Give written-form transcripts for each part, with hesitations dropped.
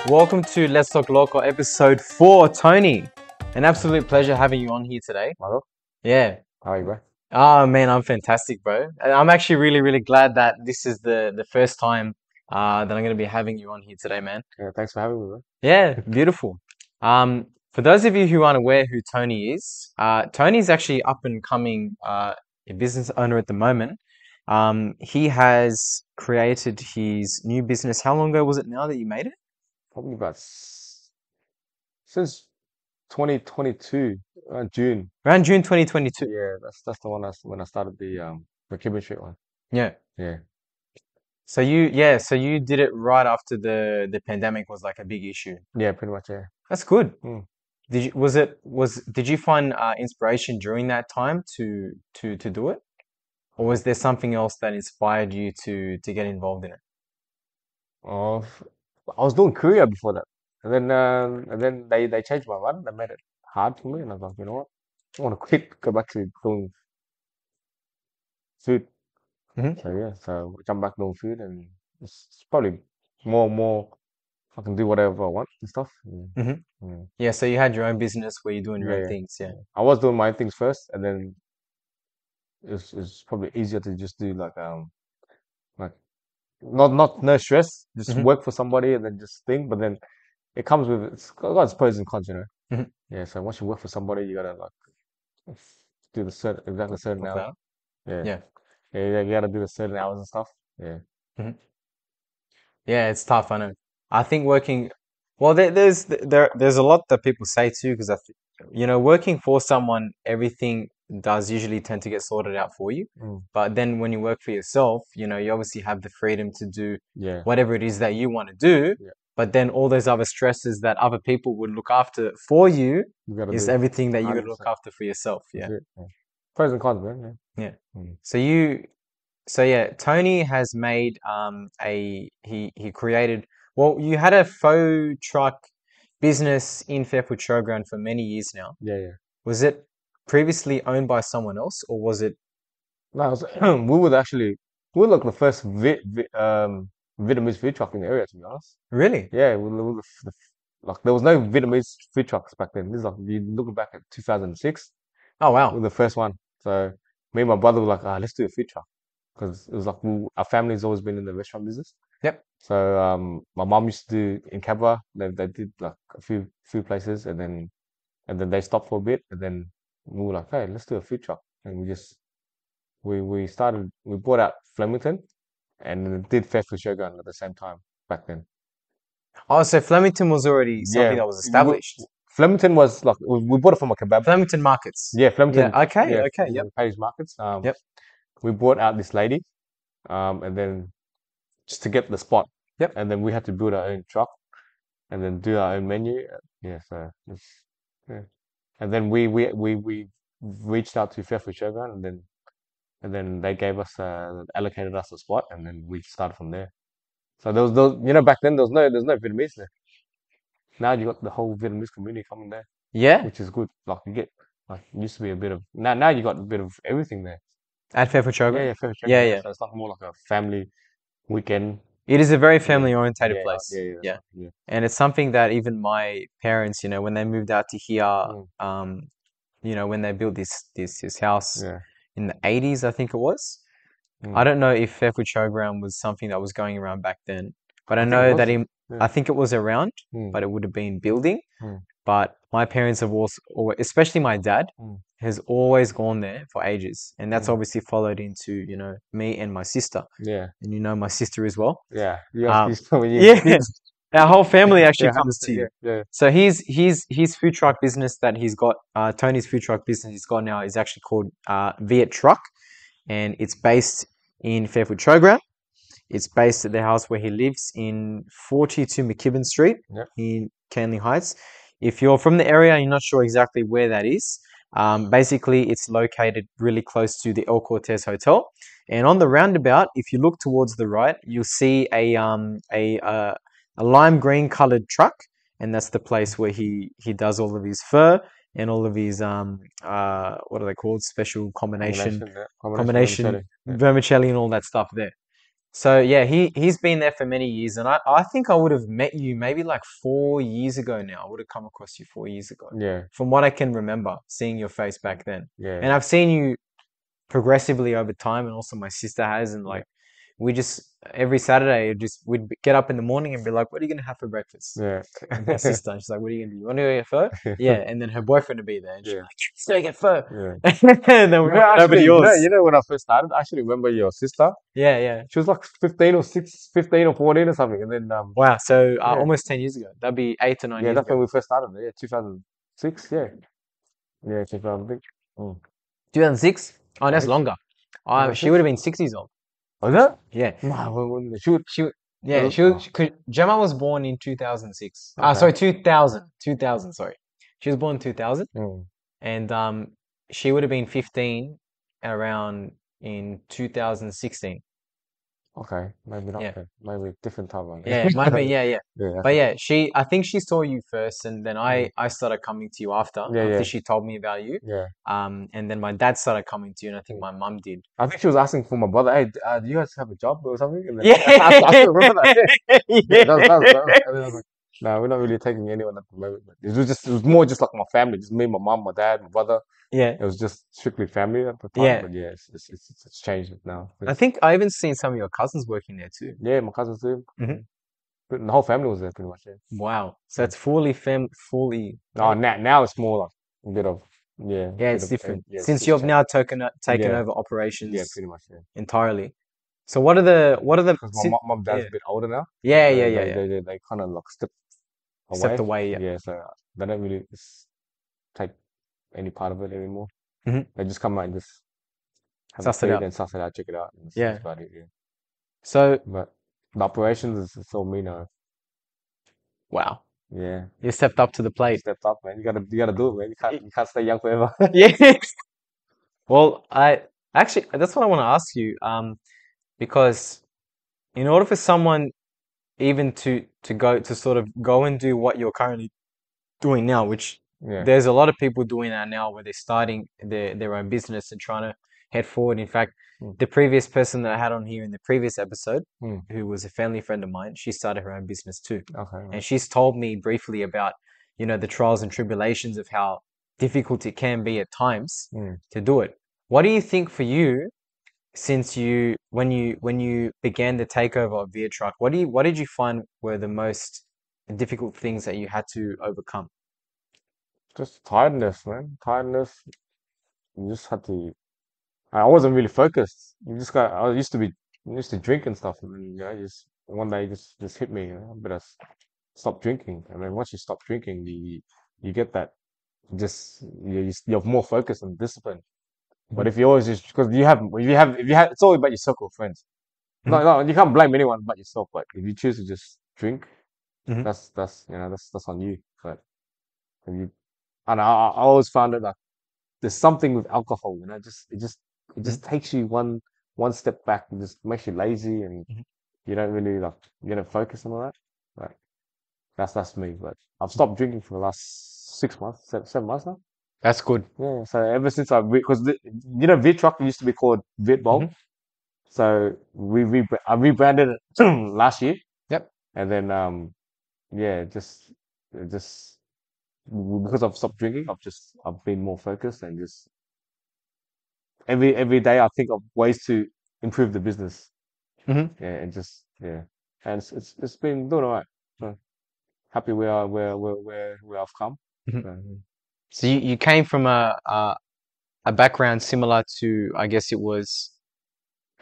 Welcome to Let's Talk Local episode 4, Tony. An absolute pleasure having you on here today. Hello, Yeah. how are you, bro? Oh man, I'm fantastic, bro. And I'm actually really glad that this is the first time that I'm going to be having you on here today, man. Yeah, thanks for having me, bro. Yeah, beautiful. For those of you who aren't aware who Tony is, Tony's actually up and coming a business owner at the moment. He has created his new business. How long ago was it now that you made it? Probably since 2022, June. Around June 2022. Yeah, that's the one when I started the Cuban Street one. Yeah. Yeah, So you did it right after the pandemic was like a big issue. yeah, pretty much. Yeah. That's good. Mm. Did you find inspiration during that time to do it? Or was there something else that inspired you to get involved in it? Uh, I was doing Korea before that, and then they changed my mind. They made it hard for me, and I was like, you know what? I want to quit, go back to doing food. Hmm. So yeah, so I jump back doing food, and it's probably more. I can do whatever I want and stuff. Hmm. Mm. Yeah, so you had your own business where you're doing your Yeah, own yeah. things, yeah. I was doing my things first, and then it's probably easier to just do like not no stress, just Hmm. work for somebody and then just think. But then it comes with it's got its pros and cons, you know. Hmm. Yeah. So once you work for somebody, you gotta like do the certain What's hours. that? Yeah. Yeah. Yeah. You gotta do the certain hours and stuff. Yeah. Hmm. Yeah, it's tough, I know. I think working, well, there's a lot that people say too, because working for someone, everything does usually tend to get sorted out for you. Mm. But then when you work for yourself, you obviously have the freedom to do Yeah. whatever it is that you want to do. Yeah. But then all those other stresses that other people would look after for you You gotta is do everything that you got to look 100%. after for yourself. That's Yeah. it. Yeah. Pros and cons, man. Yeah. Yeah. Mm. So yeah, Tony has made he created, well, you had a faux truck business in Fairfield Showground for many years now. Yeah. Yeah. Was it previously owned by someone else, or was it No, we were like the first Vietnamese food truck in the area, to be honest. really? Yeah, we were like there was no Vietnamese food trucks back then. This is like you looking back at 2006, Oh we wow. were the first one. So me and my brother were like, let's do a food truck because it was like our family's always been in the restaurant business. Yep. So my mom used to do in Cabra. They did like a few places, and then they stopped for a bit, and then we were like, hey, let's do a food truck, and we bought out Flemington and did Fairfield Showground at the same time back then. Oh, so Flemington was already something Yeah, that was established. Flemington was like we bought it from a kebab. Flemington markets. Yeah, Yeah. Flemington. Okay. Yeah, Okay. Yep. Page Markets. Yep. We bought out this lady, and then just to get the spot, Yep. and then we had to build our own truck, and then do our own menu. Yeah, so yeah, and then we reached out to Fairfield Showground, and then they gave us allocated us a spot, and then we started from there. So there was those, back then there's no Vietnamese there. Now you got the whole Vietnamese community coming there, Yeah. which is good. Like you get like it used to be a bit of now you got a bit of everything there. At Fairfield Yeah, Showground. yeah, Fairfield Yeah. Showground. Yeah, Yeah. so it's like more like a family weekend. It is a very Yeah, family orientated yeah, place. yeah, yeah, that's Yeah. right. Yeah. And it's something that even my parents, when they moved out to here, Mm, when they built this house yeah. in the 80s, I think it was. I Mm. don't know if Fairfield Showground was something that was going around back then, but I I think it know that was. Yeah. I think it was around, Mm, but it would have been building. mm, But my parents have also, especially my dad, mm, has always gone there for ages, and that's mm. obviously followed into me and my sister, Yeah, and my sister as well. yeah. Um, You when you yeah, our whole family actually yeah, comes to 100%. you. Yeah, yeah. So his food truck business that he's got, Tony's food truck business he's got now is actually called Viettruck, and it's based in Fairfield Showground. It's based at the house where he lives in 42 McKibben Street Yeah. in Canley Heights. If you're from the area and you're not sure exactly where that is, basically it's located really close to the El Cortez Hotel. And on the roundabout, if you look towards the right, you'll see a lime green colored truck, and that's the place where he does all of his fur and all of his what are they called? Special combination Combination combination vermicelli. Yeah. vermicelli and all that stuff there. So yeah, he's been there for many years, and I think I would have met you maybe like 4 years ago now. I would have come across you 4 years ago, Yeah, from what I can remember, seeing your face back then. yeah, And I've seen you progressively over time, and also my sister has, and yeah, like we just every Saturday get up in the morning and be like, "What are you gonna have for breakfast?" yeah, And my sister, and she's like, "What are you gonna do? You want to go get pho?" Yeah, and then her boyfriend would be there, and she'd be yeah, like, "Let's go get pho." yeah. And then we all went over to Actually, yours. when I first started, I actually remember your sister. Yeah, yeah. She was like 15 or 15 or 14 or something. And then, Wow. So yeah, almost 10 years ago. That'd be 8 or 9 yeah, years that's ago. when we first started. Yeah, 2006. Yeah, yeah, 2006. Mm. 2006. Oh, I that's think longer. She would 2006. have been 60s old. Was that? Yeah. No, she would. She, It yeah, was, she, oh, Gemma was born in 2006. okay. Sorry, 2000, sorry. She was born in 2000, Mm. and she would have been 15 around in 2016. Okay, maybe not Yeah. then. Maybe different timeline. Yeah, it might have been, yeah, yeah. Yeah, But okay. yeah, I think she saw you first, and then Mm. I started coming to you Yeah, after yeah, she told me about you. yeah. And then my dad started coming to you, and I think Mm. my mum did. I think she was asking for my brother, hey, do you guys have a job or something? And then I Yeah, still remember that. Yeah, yeah, and then I was like, no, we're not really taking anyone at the moment. But it was more just like my family, just me, my mom, my dad, my brother. yeah, It was just strictly family at the time. yeah. But yeah, it's changed now. I think I even seen some of your cousins working there too. Yeah, my cousins too. Hmm. But the whole family was there pretty much. Yeah. Wow. So Mm. it's fully. No, now it's more like a bit of yeah, Yeah, bit it's of different yeah, since it's you've changed. now taken Yeah, over yeah, operations pretty much. Yeah. entirely. So what are the Because my dad's yeah, a bit older now, yeah, yeah, so yeah, yeah. they kind of like step Stepped away. away. Yeah. Yeah, so they don't really take any part of it anymore. Hmm. They just come out and just have a Suss it feed out. and suss it out, check it out, and that's Yeah. about it. Yeah. So But the operations is it's all me now. wow, Yeah, you stepped up to the you plate. stepped up, man. You gotta do it, man. You can't stay young forever. Yeah. Well, I actually that's what I want to ask you. Because in order for someone even to go to sort of go and do what you're currently doing now, which Yeah. there's a lot of people doing that now, where they're starting their own business and trying to head forward. In fact, Mm, the previous person that I had on here in the previous episode, mm. who was a family friend of mine, she started her own business too, Okay. and Right. she's told me briefly about the trials and tribulations of how difficult it can be at times Mm. to do it. What do you think for you? Since when you began the takeover of Viettruck, what did you find were the most difficult things that you had to overcome? Just tiredness, man. Tiredness. You just had to. I wasn't really focused. You just got. I used to drink and stuff, and then just one day just hit me. But stop drinking, and then once you stop drinking, you get that. Just you have more focus and discipline. But Hmm. if you always just because if you have it's all about your circle of friends. Hmm. No, you can't blame anyone but yourself. But if you choose to just drink, Hmm. that's on you. But if you and I always found it like there's something with alcohol, it Hmm. just takes you one step back and just makes you lazy and Hmm. you don't really like you don't focus on all that. Like that's me. But I've stopped drinking for the last 6 months, 7 months now. That's good. Yeah, so ever since because Viettruck used to be called Hmm. Vietbold, so I rebranded it last year, Yep. and then yeah, just because I've stopped drinking, I've been more focused and just every day I think of ways to improve the business. Hmm. Yeah, and just yeah, and it's been doing all right. So happy where I've come. Hmm. So, So you came from a background similar to, I guess it was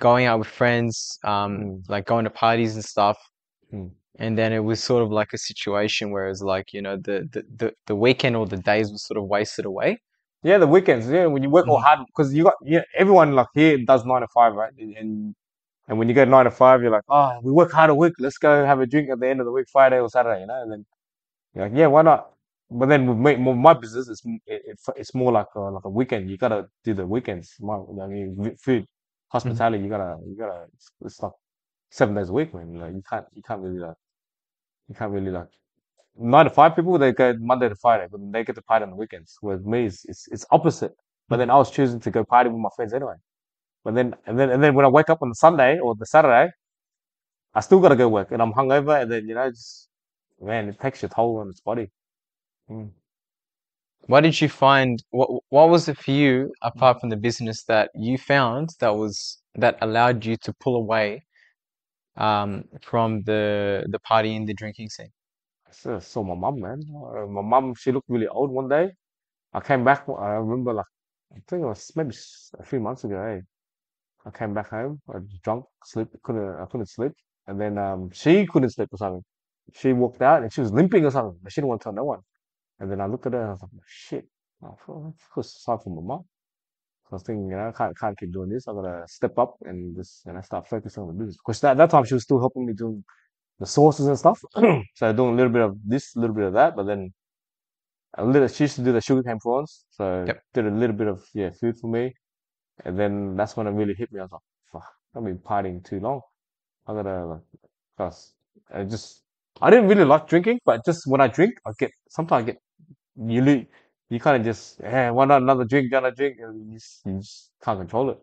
going out with friends, mm, like going to parties and stuff. mm. And then it was sort of like a situation where it's like, the weekend or the days were sort of wasted away. Yeah, the weekends. Yeah, when you work all Hmm. hard because you got everyone like here does 9 to 5, right? And when you go 9 to 5, you're like, oh, we work hard a week. Let's go have a drink at the end of the week, Friday or Saturday, And then you're like, yeah, why not? But then with my business, it's more like a weekend. You gotta do the weekends. I mean, food, Hmm. hospitality. You gotta. It's like 7 days a week, man. Like you can't really like 9 to 5 people. They go Monday to Friday, but they get to party on the weekends. Whereas me, it's opposite. But Hmm. then I was choosing to go party with my friends anyway. But then and then when I wake up on the Sunday or the Saturday, I still gotta go work, and I'm hungover, and then just man, it takes your toll on its body. Mm. What did you find? What was it for you Mm. apart from the business that you found that allowed you to pull away from the party and the drinking scene? So my mom, man, my mom, she looked really old one day. I came back. I remember, like, I think it was maybe a few months ago. Hey, I came back home, I was drunk, I couldn't sleep, and then she couldn't sleep or something. She walked out and she was limping or something, but she didn't want to tell no one. And then I looked at her and I was like, shit, I feel sorry for my mom. So I was thinking, I can't keep doing this. I gotta step up and just start focusing on the business. Because that time she was still helping me doing the sources and stuff. So doing a little bit of this, a little bit of that, but then she used to do the sugarcane prawns, so Yep. did a little bit of food for me. And then that's when it really hit me. I was like, fuck, I've been partying too long. I gotta, like, cause I didn't really like drinking, but just when I drink, sometimes I get, you kind of just, why not another drink, another drink, and you just can't control it.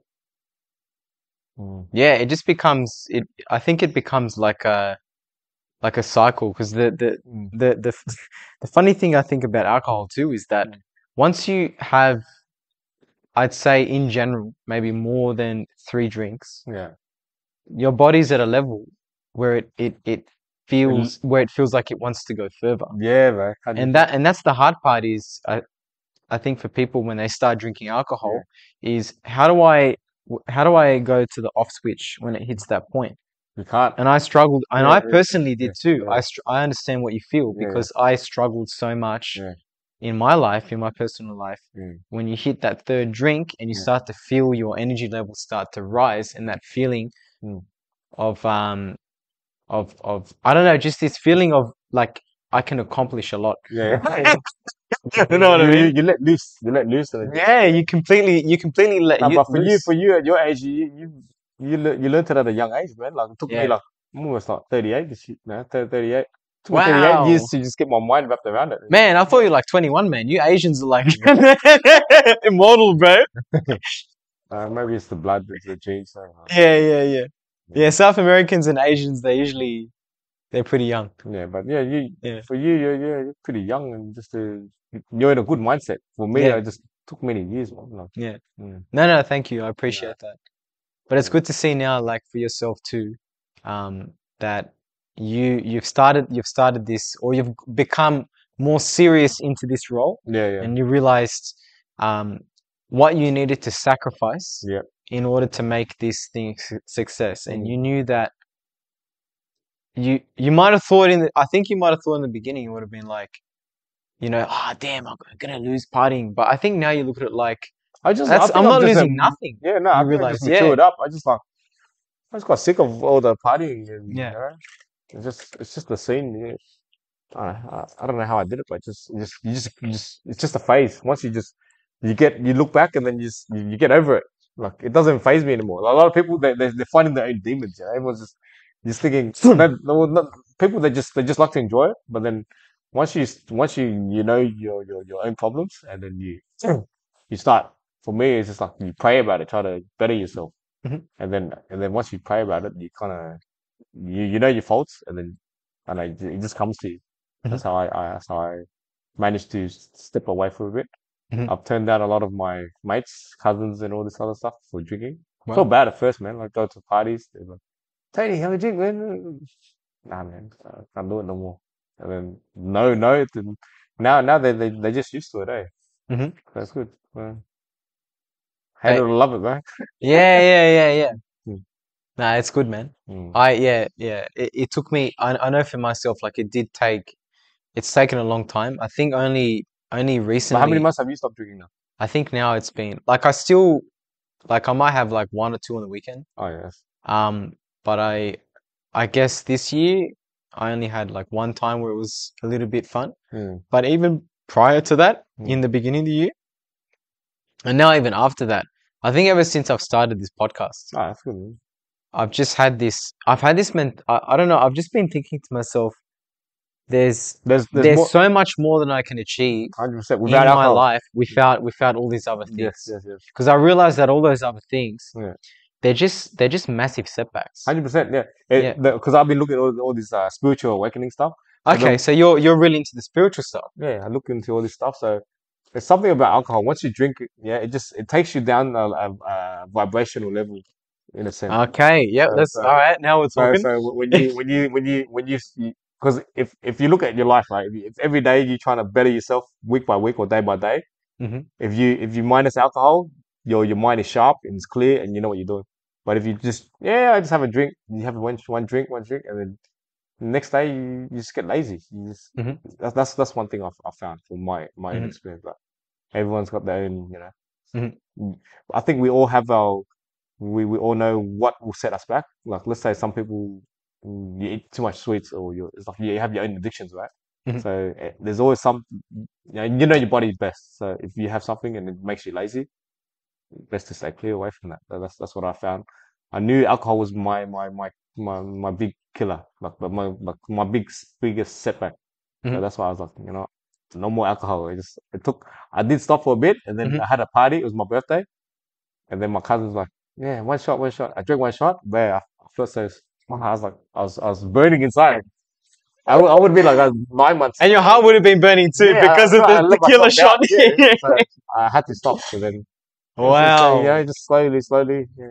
Mm. Yeah, it just becomes it. I think it becomes like a cycle because Mm. the the funny thing I think about alcohol too is that Mm. once you have, I'd say in general, maybe more than 3 drinks, Yeah. your body's at a level where it It- feels like it wants to go further. yeah, man. And that's the hard part is I think for people when they start drinking Yeah. alcohol is how do I go to the off switch when it hits that point? You can't. And I struggled, and Yeah, I yeah, personally yeah, did too. yeah, I understand what you feel yeah, because I struggled so much yeah, in my life, in my personal life, yeah, when you hit that third drink and you yeah. start to feel your energy levels start to rise, and that feeling Mm. of I don't know, just this feeling of like I can accomplish a lot. Yeah, yeah. You know what I mean? You let loose. You let loose, and it just Yeah, you completely let nah, you but loose. for you at your age, you learned it at a young age, man. Like it took me Yeah. like I'm almost like 38 this year, man. 38. Took me 38 years Wow. to just get my mind wrapped around it. Man, I thought you were like 21, man. You Asians are like immortal, bro. Maybe it's the blood, it's the genes. Yeah, yeah, yeah. Yeah, Yeah, South Americans and Asians, they're pretty young. yeah, but yeah, Yeah. for you, you're pretty young and just you're in a good mindset. For me, Yeah. I just took many years, man. Like, Yeah. mm, No, no, thank you. I yeah, appreciate that. But it's yeah, good to see now, like for yourself too, that you've started this or you've become more serious into this role yeah, yeah, and you realized um what you needed to sacrifice yeah. in order to make this thing success. And Mm, you knew that you might have thought I think you might have thought in the beginning it would have been like, damn, I'm gonna lose partying. But I think now you look at it like I think I'm I'm not just losing nothing. yeah, no, I You think I just realize, yeah, matured up. I just got sick of all the partying and yeah. it's just the scene. Yeah. I don't know how I did it, but it's just a phase. Once you look back and then you get over it. Like it doesn't phase me anymore. A lot of people they're fighting their own demons. You know? Everyone's just thinking no, not, people they just like to enjoy it, but then once you know your own problems and then you start. For me, it's just like you pray about it, try to better yourself, Mhm, and then once you pray about it, you kind of you know your faults, and then it just comes to you. mhm, That's how I managed to step away for a bit. mhm. I've turned down a lot of my mates, cousins, and all this other stuff for drinking. I felt Wow. bad at first, man. Like go to parties, they're like, "Tony, have a drink, man." Nah, man, I can't do it no more. And then no. Then now they just used to it, eh? Mhm. That's good. Well, hate it Hey, or love it, man. yeah, yeah, yeah, yeah. Mm, Nah, it's good, man. mm. Yeah. It took me. I know for myself, like it did take. It's taken a long time. I think only But how many recently. months have you stopped drinking now? I think now it's been like I still like I might have like one or two on the weekend. Oh yes. Um, but I guess this year I only had like one time where it was a little bit fun. Mm, But even prior to that, mm. in the beginning of the year, and now even after that, I think ever since I've started this podcast, Ah, that's good, man. I've had this I don't know, I've just been thinking to myself, There's there's more. so much more than I can achieve 100% without in my alcohol. life without all these other Yes, things. yes, yes. Because I realized that all those other things, Yeah. they're just massive setbacks. 100%. Yeah. Yeah. Because I've been looking at all this spiritual awakening stuff. So Okay, so you're really into the spiritual stuff. yeah, I look into all this stuff. So there's something about alcohol. Once you drink it, yeah, it takes you down a vibrational level in a sense. Okay, yep, So that's so all right. Now we're so talking. so because if you look at your life, right, if every day you're trying to better yourself week by week or day by day, Hmm. if you minus alcohol, your mind is sharp and it's clear and you know what you're doing. But if you just I just have a drink, you have one drink, and then the next day you just get lazy. Hmm. That's one thing I've found from my own Hmm. experience. Like everyone's got their own, Hmm. I think we all have we all know what will set us back. Like let's say some people you eat too much sweets or it's like you have your own addictions, right? Hmm. So there's always some you know your body's best. So if you have something and it makes you lazy, best to stay clear away from that. That's what I found. I knew alcohol was my big killer, like my biggest setback. So Hmm. that's why I was like, no more alcohol. I did stop for a bit, and then Hmm. I had a party. It was my birthday, and then my cousin was like, yeah, one shot, one shot. I drank one shot, but I felt so. I was like, I was burning inside. I would be like 9 months. And your heart would have been burning too Yeah, because of I the let tequila myself down. shot. Yeah, so I had to stop. So then it's just Wow. just slowly, slowly. Yeah,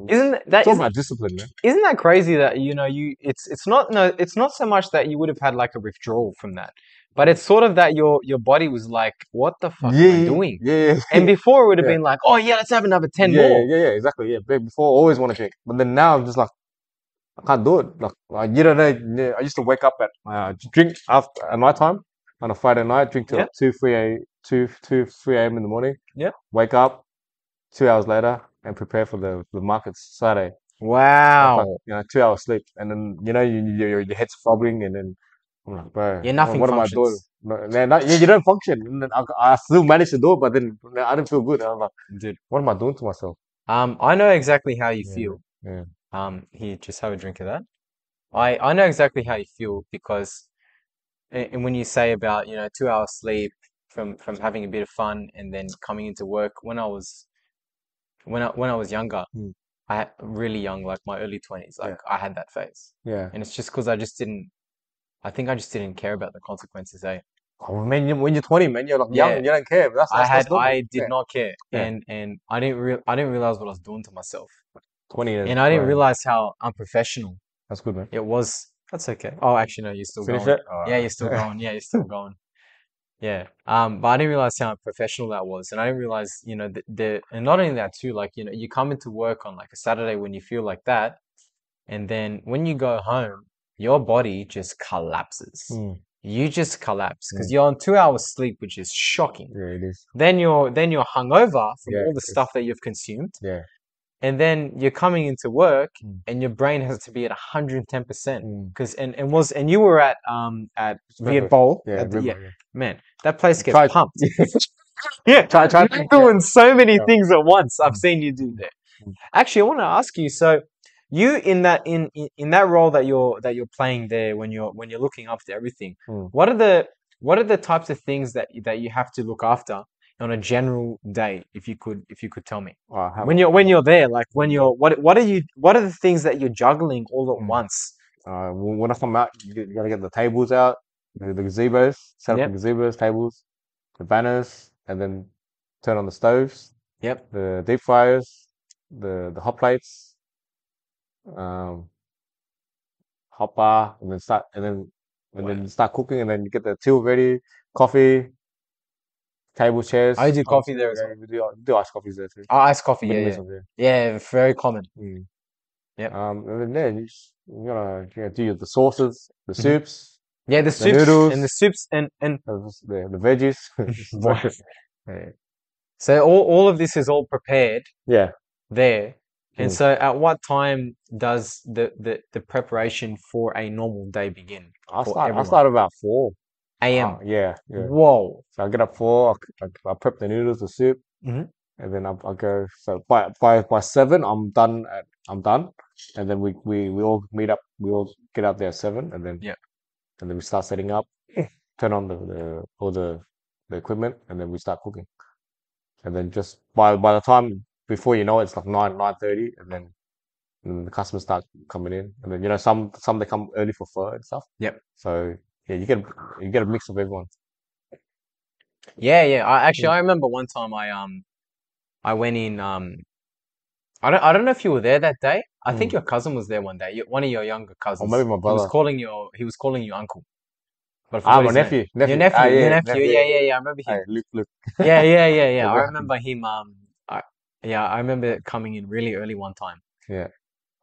Isn't it's that all isn't about discipline, man. isn't that crazy that it's not no it's not so much that you would have had like a withdrawal from that, but it's sort of that your body was like, what the fuck am I Yeah, doing? yeah, And before it would have yeah, been like, oh yeah, let's have another 10 yeah, yeah, more. yeah, yeah, exactly. Yeah, before I always want to drink, but then now I'm just like I can't do it. Like you don't know. Yeah, I used to wake up at drink after at night time on a Friday night, drink till Yeah, like 3 a.m. in the morning. yeah. Wake up 2 hours later and prepare for the markets Saturday. That's like Wow. 2 hours sleep, and then your head's throbbing, and then I'm like, bro, Yeah, what, nothing what am I doing? functions. No, you don't function. And then I still managed to do it, but then I didn't feel good. I was like, Dude. what am I doing to myself? I know exactly how you Yeah, feel. yeah, Here, just have a drink of that. I know exactly how you feel because and when you say about, 2 hours sleep from having a bit of fun and then coming into work when I was younger, mm, really young, like my early 20s, like yeah, I had that phase. yeah. And it's just because I think I just didn't care about the consequences, eh? Oh man, when you're 20, man, you're like young Yeah, and you don't care. But that's normal. I did Yeah, not care. yeah. And I didn't realize what I was doing to myself. 20 years, And I didn't bro. realize how unprofessional That's good, man. it was. That's okay. Oh, actually, no, you're still Finish going. it. All Yeah, you're still right. going. Yeah, you're still going. Yeah. But I didn't realize how professional that was. And I didn't realize, and not only that too, like, you come into work on like a Saturday when you feel like that, and then when you go home, your body just collapses. Mm, You just collapse because mm. you're on 2 hours sleep, which is shocking. Yeah, it is. Then you're hungover from Yeah, all the stuff that you've consumed. yeah. And then you're coming into work Mm, and your brain has to be at 110%. mm. Because and you were at Viet Breakfast. Bowl. Yeah, Yeah, yeah. man, that place gets Try, pumped. Yeah, try. you're doing so many Yeah. things at once. I've Mm, seen you do mm, there. mm, Actually, I want to ask you. So, you in that role that you're playing there when you're looking after everything, mm. what are the types of things that you have to look after on a general day? If you could tell me I have. when you're there, like what are the things that you're juggling all at Mm. once? When I come out, you gotta get the tables out, the gazebos, set up the Yep, gazebos, tables, the banners, and then turn on the stoves, yep. the deep fryers, the hot plates, um, hot bar, and then start cooking, and then you get the till ready, coffee, table I chairs. do coffee there as Yeah, well. we do iced coffees there too. Oh, iced coffee, yeah, Vietnamese yeah, ones, yeah. yeah. Very common. Mm. Yep. And then you gotta do the sauces, the Hmm. soups, Yeah, the the soups and the noodles, soups and the veggies. So, wow. yeah. So all of this is all prepared Yeah. there. And Mm. so at what time does the preparation for a normal day begin for I everyone? start about 4. AM. Yeah, yeah. Whoa. So I get up 4. I prep the noodles, the soup, Hmm. and then I go. So by 7, I'm done, and then we all meet up. We all get out there at 7, Yeah. and then we start setting up, turn on all the equipment, and then we start cooking. And then just by the time before you know it, it's like 9:30, and then the customers start coming in, and then some they come early for pho and stuff. Yep. So yeah, you get a mix of everyone. Yeah. Mm. I remember one time I went in I don't know if you were there that day. I think Mm. your cousin was there one day. One of your younger Or maybe cousins. my brother. He was calling you uncle, but I Ah, forgot my his name. nephew, Your yeah, nephew. nephew. Yeah. I remember Hey, him. Luke. Yeah. Yeah, I remember him. I, yeah, I remember coming in really early one time, yeah,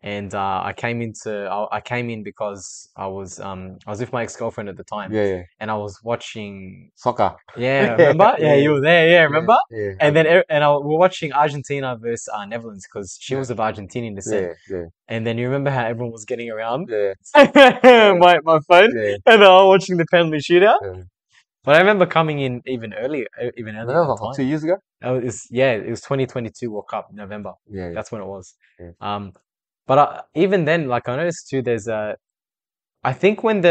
and I came in because I was with my ex-girlfriend at the time, yeah. and I was watching. Soccer. Yeah, Yeah, remember? Yeah, yeah, you were there. Yeah, yeah, remember? yeah, We were watching Argentina versus Netherlands because she yeah, was of Argentinian descent. yeah, yeah, And then you remember how everyone was getting around yeah, yeah, my phone, yeah, and they were watching the penalty shootout. yeah. But I remember coming in even That earlier was that like 2 time. years ago. It was 2022 World Cup November. Yeah, That's when it was. yeah, Um, but even then, like I noticed too, I think when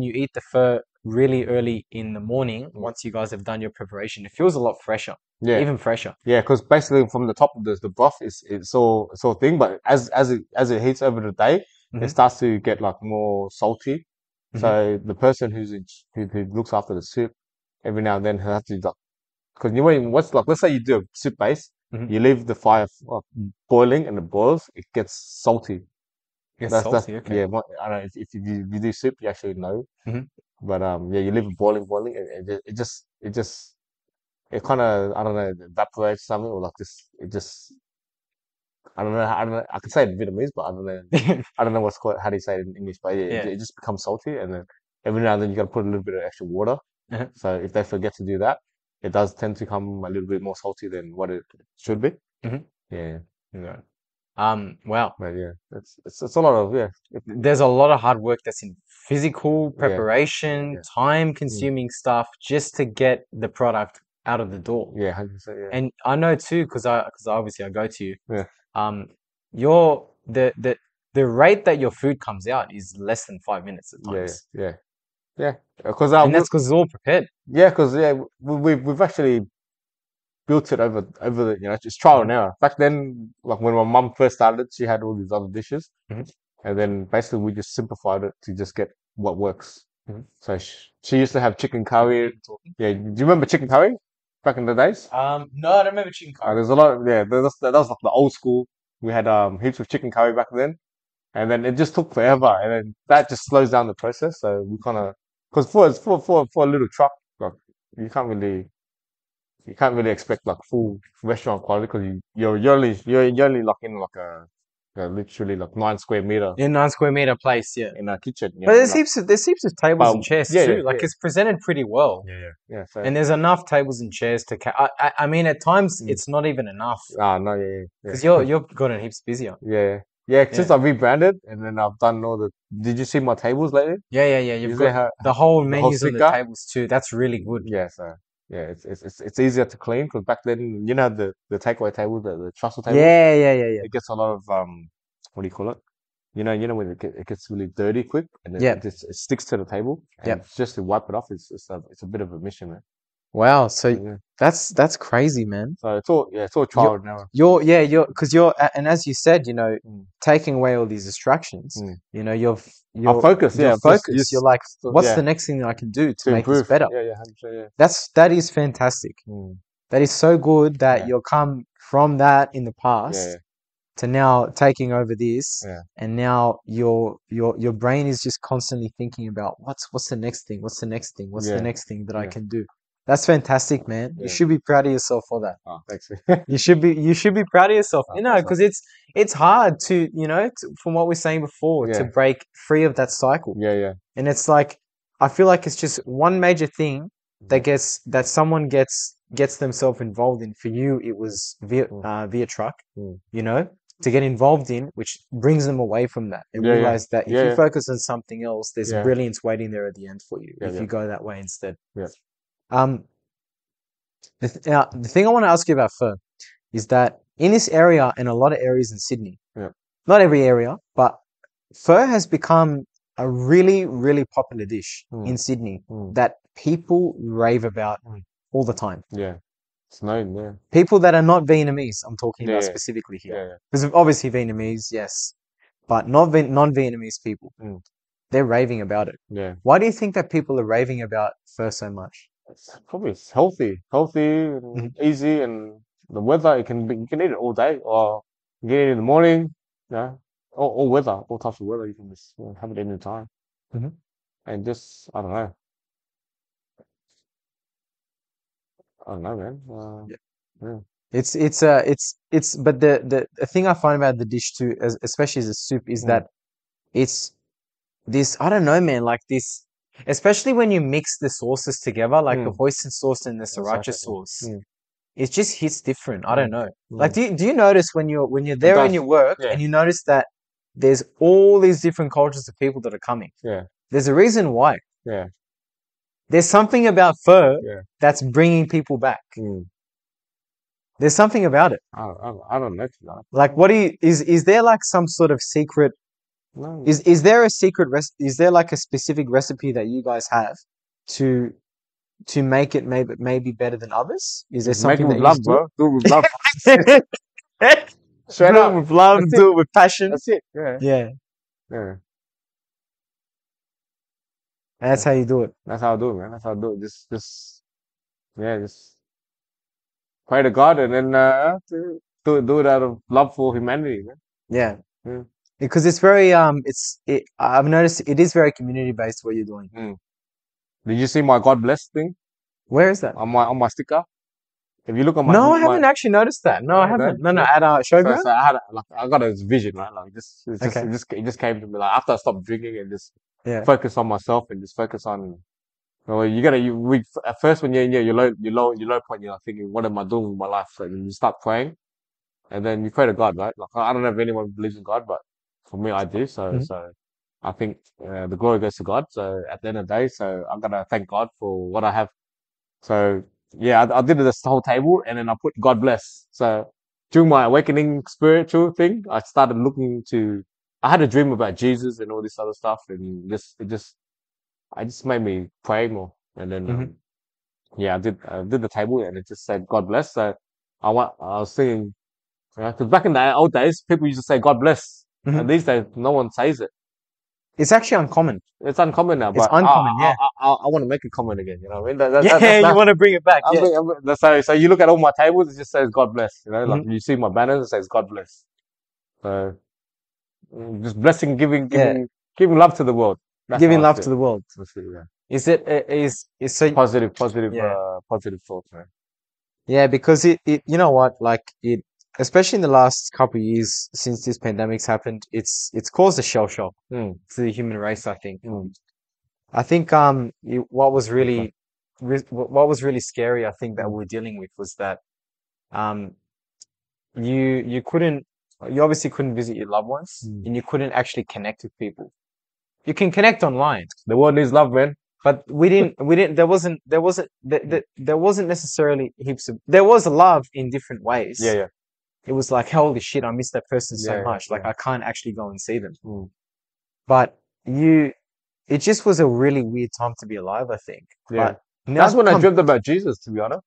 you eat the pho really early in the morning, yeah. once you guys have done your preparation, it feels a lot fresher, Yeah, even fresher. yeah, because basically from the top of the broth it's all thin, but as it heats over the day, it Hmm. starts to get like more salty. Hmm. So the person who looks after the soup every now and then has to like, because what's like, let's say you do a soup base, Hmm. you leave the fire boiling and it boils, it gets salty. It's That's salty, okay. yeah. I don't know if you do soup, you actually know, Hmm. but yeah, you leave it boiling, and it kind of, I don't know, evaporates something, or like this. It just, I don't know. I could say it in Vietnamese, but I don't know. I don't know what's called. How do you say it in English? But yeah, Yeah. it just becomes salty, and then every now and then you got to put a little bit of extra water. Uh-huh. So if they forget to do that, it does tend to come a little bit more salty than what it should be. Hmm. Yeah, Yeah. Wow. but yeah, it's a lot of yeah, There's a lot of hard work that's in physical yeah, preparation, yeah, mm, time-consuming stuff just to get the product out of the door. yeah, 100%, yeah, And I know too, because obviously I go to you. yeah, Um, your the rate that your food comes out is less than 5 minutes at yeah, times, yeah, yeah. Because and that's because it's all prepared. we've actually built it over the, it's trial and Hmm. error. Back then, like when my mum first started, she had all these other dishes, Hmm. and then basically we just simplified it to just get what works. Hmm. So she used to have chicken curry. Keep talking. Yeah, do you remember chicken curry back in the days? No, I don't remember chicken curry. There's a lot of, yeah, that was like the old school. We had heaps of chicken curry back then, and then it just took forever, and then that just slows down the process. So we kind of, because for a little truck, like you can't really you can't really expect like full restaurant quality because you're only like in like literally like 9 square meter In 9 square meter place, yeah. in a kitchen, But there's heaps of tables But and chairs yeah, yeah, too. Like yeah, it's presented pretty well. yeah. So And there's enough tables and chairs to I mean, at times mm, it's not even enough no, yeah, because yeah, you're gotten heaps busier. yeah, yeah. Since Yeah. I rebranded and then I've done all the. Did you see my tables lately? Yeah. You You've see got how the whole the whole menus on the sticker? tables too. That's really good. Yeah, so yeah, it's easier to clean because back then the takeaway tables, the trussel tables, Yeah. it gets a lot of what do you call it? When it gets really dirty quick and Yep. it sticks to the table and Yep. just to wipe it off it's a bit of a mission, man. Wow. So Yeah. that's crazy, man. So it's all You're trial and error. because and as you said, Mm, taking away all these distractions, mm. Our you're focus, you're yeah, just focused. You're like, what's yeah, the next thing that I can do to to make this improve. better? Yeah, 100%, yeah. That is fantastic. Mm, That is so good that yeah, you'll come from that in the yeah, past to now taking over this, yeah, and now your brain is just constantly thinking about what's the next thing, what's the next thing, what's the yeah, next thing that I yeah, can do. That's fantastic, man. You yeah. should be proud of yourself for that. Oh, thanks. You should be proud of yourself. Thanks, man. Because it's hard to, from what we're saying before, to Yeah, break free of that cycle. yeah. And it's like I feel like it's just one major thing Mhm. that someone gets themselves involved in. For you, it was Mm, Viettruck, mm. to get involved in, which brings them away from that and Yeah, realize that if you yeah, focus on something else, there's yeah, brilliance waiting there at the end for you yeah, if yeah, you go that way instead. yeah, Um, now, the thing I want to ask you about Fur is that in this area and a lot of areas in Sydney, yeah, not every area, but pho has become a really, really popular dish mm, in Sydney mm, that people rave about mm. all the time. Yeah, It's known, yeah. People that are not Vietnamese, I'm talking Yeah, about yeah, specifically here. yeah, Because obviously Vietnamese, yes, but not non-Vietnamese people. yeah. They're raving about it. Yeah. Why do you think that people are raving about Pho so much? It's healthy and Mhm. easy, and the weather you can eat it all day, or you can eat it in the morning. Yeah, all weather, all types of weather. You can just have it any time, Mhm. and just I don't know, man. Yeah. Yeah. But the thing I find about the dish too, especially as a soup, is Mm, that it's this, I don't know, man, like this, especially when you mix the sauces together, like the mm, hoisin sauce and the that's sriracha actually, sauce, mm, it just hits different. I don't mm, know. Like, mm. do you notice when you're It there in does. your work Yeah, and you notice that there's all these different cultures of people that are coming? yeah, There's a reason why. yeah, There's something about pho yeah. that's bringing people back. Mm. There's something about it. I don't know, to be honest. Like, what do you is there like some sort of secret? No, Is there a secret is there like a specific recipe that you guys have to make it maybe better than others? Is there just make it something with that you love, do? bro. Do it with love. Straight Do it up. with love, That's it. do it with passion. That's it. Yeah, Yeah, yeah. that's how you do it. That's how I do it, man. That's how I do it. Yeah, just pray to God and then do it out of love for humanity, man. Yeah, Mm, because it's very I've noticed it is very community based what you're doing. mm. Did you see my God bless thing Where is that? on my sticker? If you look on No, I my haven't actually noticed that. No, I no, haven't. No, no, no. at showground. So I had like I got a vision, right? Like Okay. it just came to me like after I stopped drinking and just Yeah. focus on myself and just focus on. Well, you gotta at first when you're in your low point, you're like thinking, what am I doing with my life? So you start praying. And then you pray to God, right? Like I don't know if anyone believes in God, but for me, I do. Mhm. So I think the glory goes to God. So at the end of the day, so I'm gonna thank God for what I have. So yeah, I did this whole table, and then I put God bless. So during my awakening spiritual thing, I started looking to. I had a dream about Jesus and all this other stuff, and I just made me pray more. And then Mhm. yeah, I did the table, and it just said God bless. So I was singing. Yeah, because back in the old days, people used to say God bless, and Mhm. these days no one says it. It's actually uncommon. It's uncommon now, It's but uncommon. Yeah. I want to make it common again. You know what I mean? Yeah. You That's want to bring it back? Yeah. so you look at all my tables, it just says God bless. You know, like Mhm. you see my banners, it says God bless. So just blessing, Yeah. giving love to the world. That's how Giving I love see to it. the world. That's it, yeah. Is it is so? Yeah. Positive thoughts, man. Yeah, because you know what, like especially in the last couple of years since this pandemic's happened, it's caused a shell shock Mm, to the human race, I think. mm, I think what was okay. what was really scary, I think, that Mm, we're dealing with was that um you couldn't, you obviously couldn't visit your loved ones mm. and you couldn't actually connect with people. You can connect online, The world needs love, man. but we didn't there wasn't necessarily heaps of, there was love in different Yeah, ways. yeah, It was like, holy shit, I miss that person so yeah, yeah, much. Like, yeah. I can't actually go and see them. Mm, But you, it just was a really weird time to be alive, I think. yeah. But now That's when I come, dreamed about Jesus, to be honest.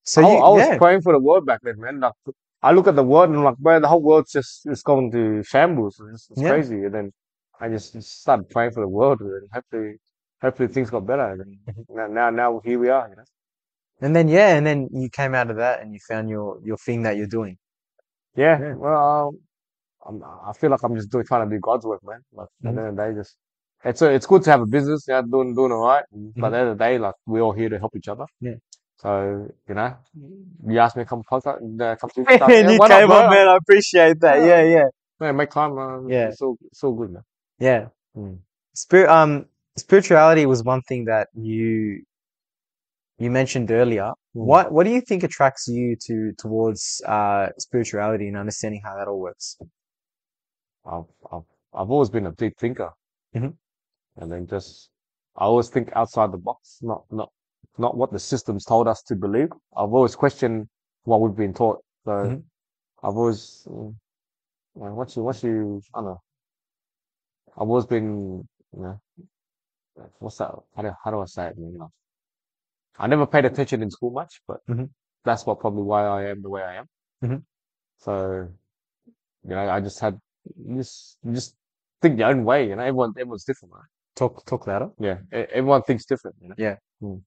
so you, I was yeah, praying for the world back then, man. Like, I look at the world and I'm like, man, the whole world's just it's going to shambles. It's yeah. crazy. And then just started praying for the world, and hopefully things got better. And then Mhm. now here we are. You know? And then, yeah, and then you came out of that and you found your thing that you're doing. Yeah. Yeah. Well, I feel like I'm just trying to do God's work, man. Like at Hmm. the end of the day, just it's good to have a business. Yeah, doing all right. But at Hmm. the end of the day, like we're all here to help each other. Yeah. So you know, you asked me to come podcast, come do stuff. And Yeah, you why not, came on, bro? man. I appreciate that. Yeah, Yeah, yeah, man, make time. yeah, It's all good, man. yeah. Mm. Spirit, spirituality was one thing that you mentioned earlier. Mm. What do you think attracts you towards spirituality and understanding how that all works? I've, I've, I've always been a deep thinker, Hmm. and then I always think outside the box, not what the systems told us to believe. I've always questioned what we've been taught. So Hmm. I've always, like, I don't know, I've always been, you know, what's that? How do I say it? You know, I never paid attention in school much, but Hmm. that's what probably why I am the way I am. Mhm. So, I just had, you just think your own way, everyone's different, right? Talk louder. Yeah. Everyone thinks different. Yeah. Mm,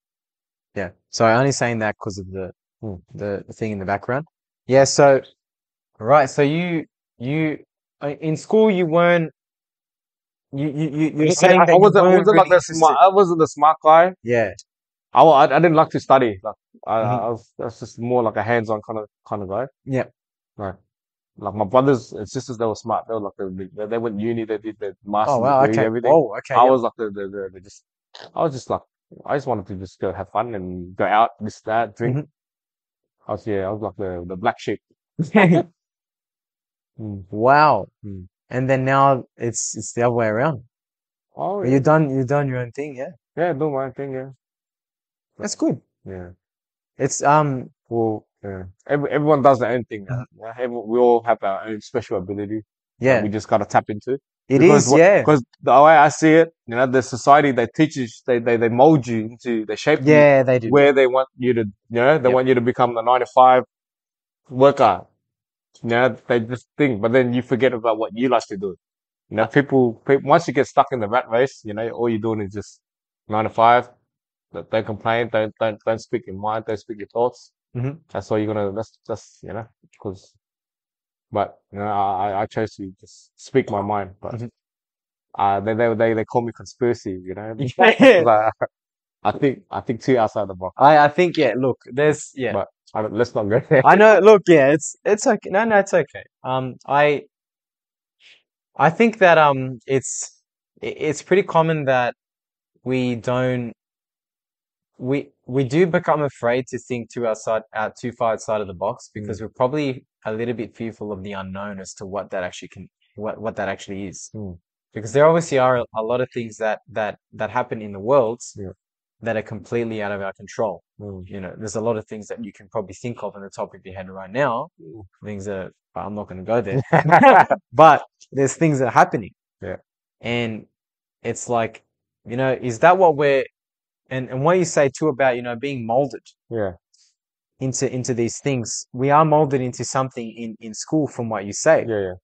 Yeah. So I'm only saying that because of the mm. the thing in the background. Yeah. So right. So you in school you weren't you're saying that you I weren't wasn't like really the smart, interested. I wasn't the smart guy. Yeah. I didn't like to study. Like, Hmm. I was just more like a hands-on kind of guy. Yeah. Right. Like my brothers and sisters, they were smart. They were like they went uni, they did their Oh master's wow. degree, Okay. everything. Whoa. Okay. I Yep. was like I was just like, I just wanted to just go have fun and go out, this, that, drink. Hmm. I was like the black sheep. Mm, Wow. mm. And then now it's the other way around. Oh But yeah, you've done your own thing. Yeah. yeah, do my thing, yeah, That's good. yeah. It's Well, yeah. Everyone does their own thing. Mhm. Yeah, we all have our own special ability that we Yeah. just gotta tap into. It is. Yeah. Because the way I see it, the society they teach you, they mold you into, they shape you Yeah. They do. Yeah. where they want you to, they Yep. want you to become the 9 to 5 worker. They just think, but then you forget about what you like to do. People, once you get stuck in the rat race, all you're doing is just 9 to 5. Don't complain, don't speak your mind, don't speak your thoughts. Hmm. That's all you're gonna. That's because. But I chose to just speak my mind. But Hmm. they call me conspiracy. Yeah. 'Cause I think too outside the box. I think yeah. Look, there's yeah. But let's not go there. I know. Look, yeah. It's okay. No, no, it's okay. I think that it's pretty common that we don't we do become afraid to think out too far outside of the box Mm, because we're probably a little bit fearful of the unknown as to what that actually what that actually is. mm, Because there obviously are a lot of things that happen in the world yeah. that are completely out of our control. Mm, There's a lot of things that you can probably think of on the top of your head right now. mm. Things that I'm not going to go there, but there's things that are happening, Yeah. and it's like, is that what we're and what you say too about being molded Yeah. into these things? We are molded into something in school, from Yeah. Yeah.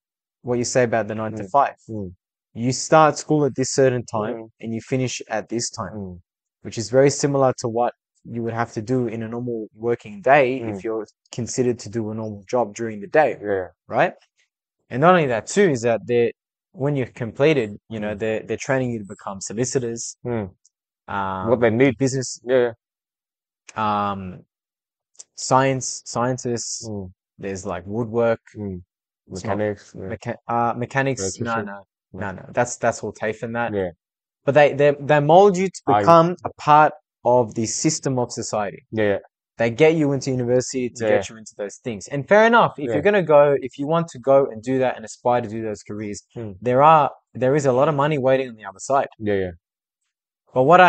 what you say about the nine to Mm, five. mm, You start school at this certain time mm, and you finish at this time, mm, which is very similar to what you would have to do in a normal working day if mm. you're considered to do a normal job during the day, Yeah. right? And not only that too is that when you're completed, Mm, they're training you to become solicitors, mm. What they need. business, Yeah. um, scientists. Mm, There's like woodwork. mm. It's not Mechanics. Yeah. mechanics. No, Electrician. no, Yeah. no, no. That's all TAFE and that. Yeah. But they mold you to I. become a part of the system of society. Yeah. They get you into university to Yeah. get you into those things. And fair enough, Yeah. if you want to go and do that and aspire to do those careers, Mm. there is a lot of money waiting on the other side. Yeah. Yeah. But what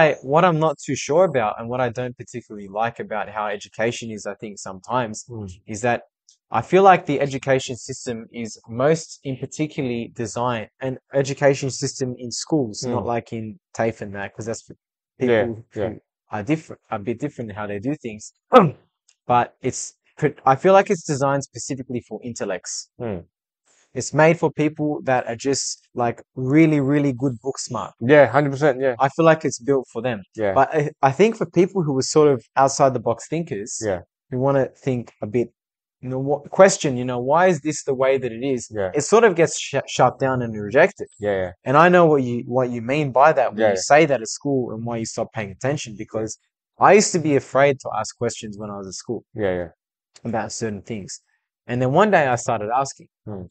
I'm not too sure about, and what I don't particularly like about how education is, I think sometimes, Mm. is that I feel like the education system is most in particularly designed an education system in schools, not Mm. like in TAFE and that, because that's for Yeah. people Yeah. who are a bit different in how they do things. But I feel like it's designed specifically for intellects. Mm. It's made for people that are just like really, really good book smart. Yeah. 100%. Yeah. I feel like it's built for them. Yeah. But I think for people who are sort of outside the box thinkers, Yeah. who want to think a bit, question, why is this the way that it is? Yeah. It sort of gets shut down and rejected. Yeah. Yeah. And I know what you mean by that when Yeah. you say that at school and why you stop paying attention, because I used to be afraid to ask questions when I was at school Yeah. Yeah. about certain things. And then one day I started asking, Mm.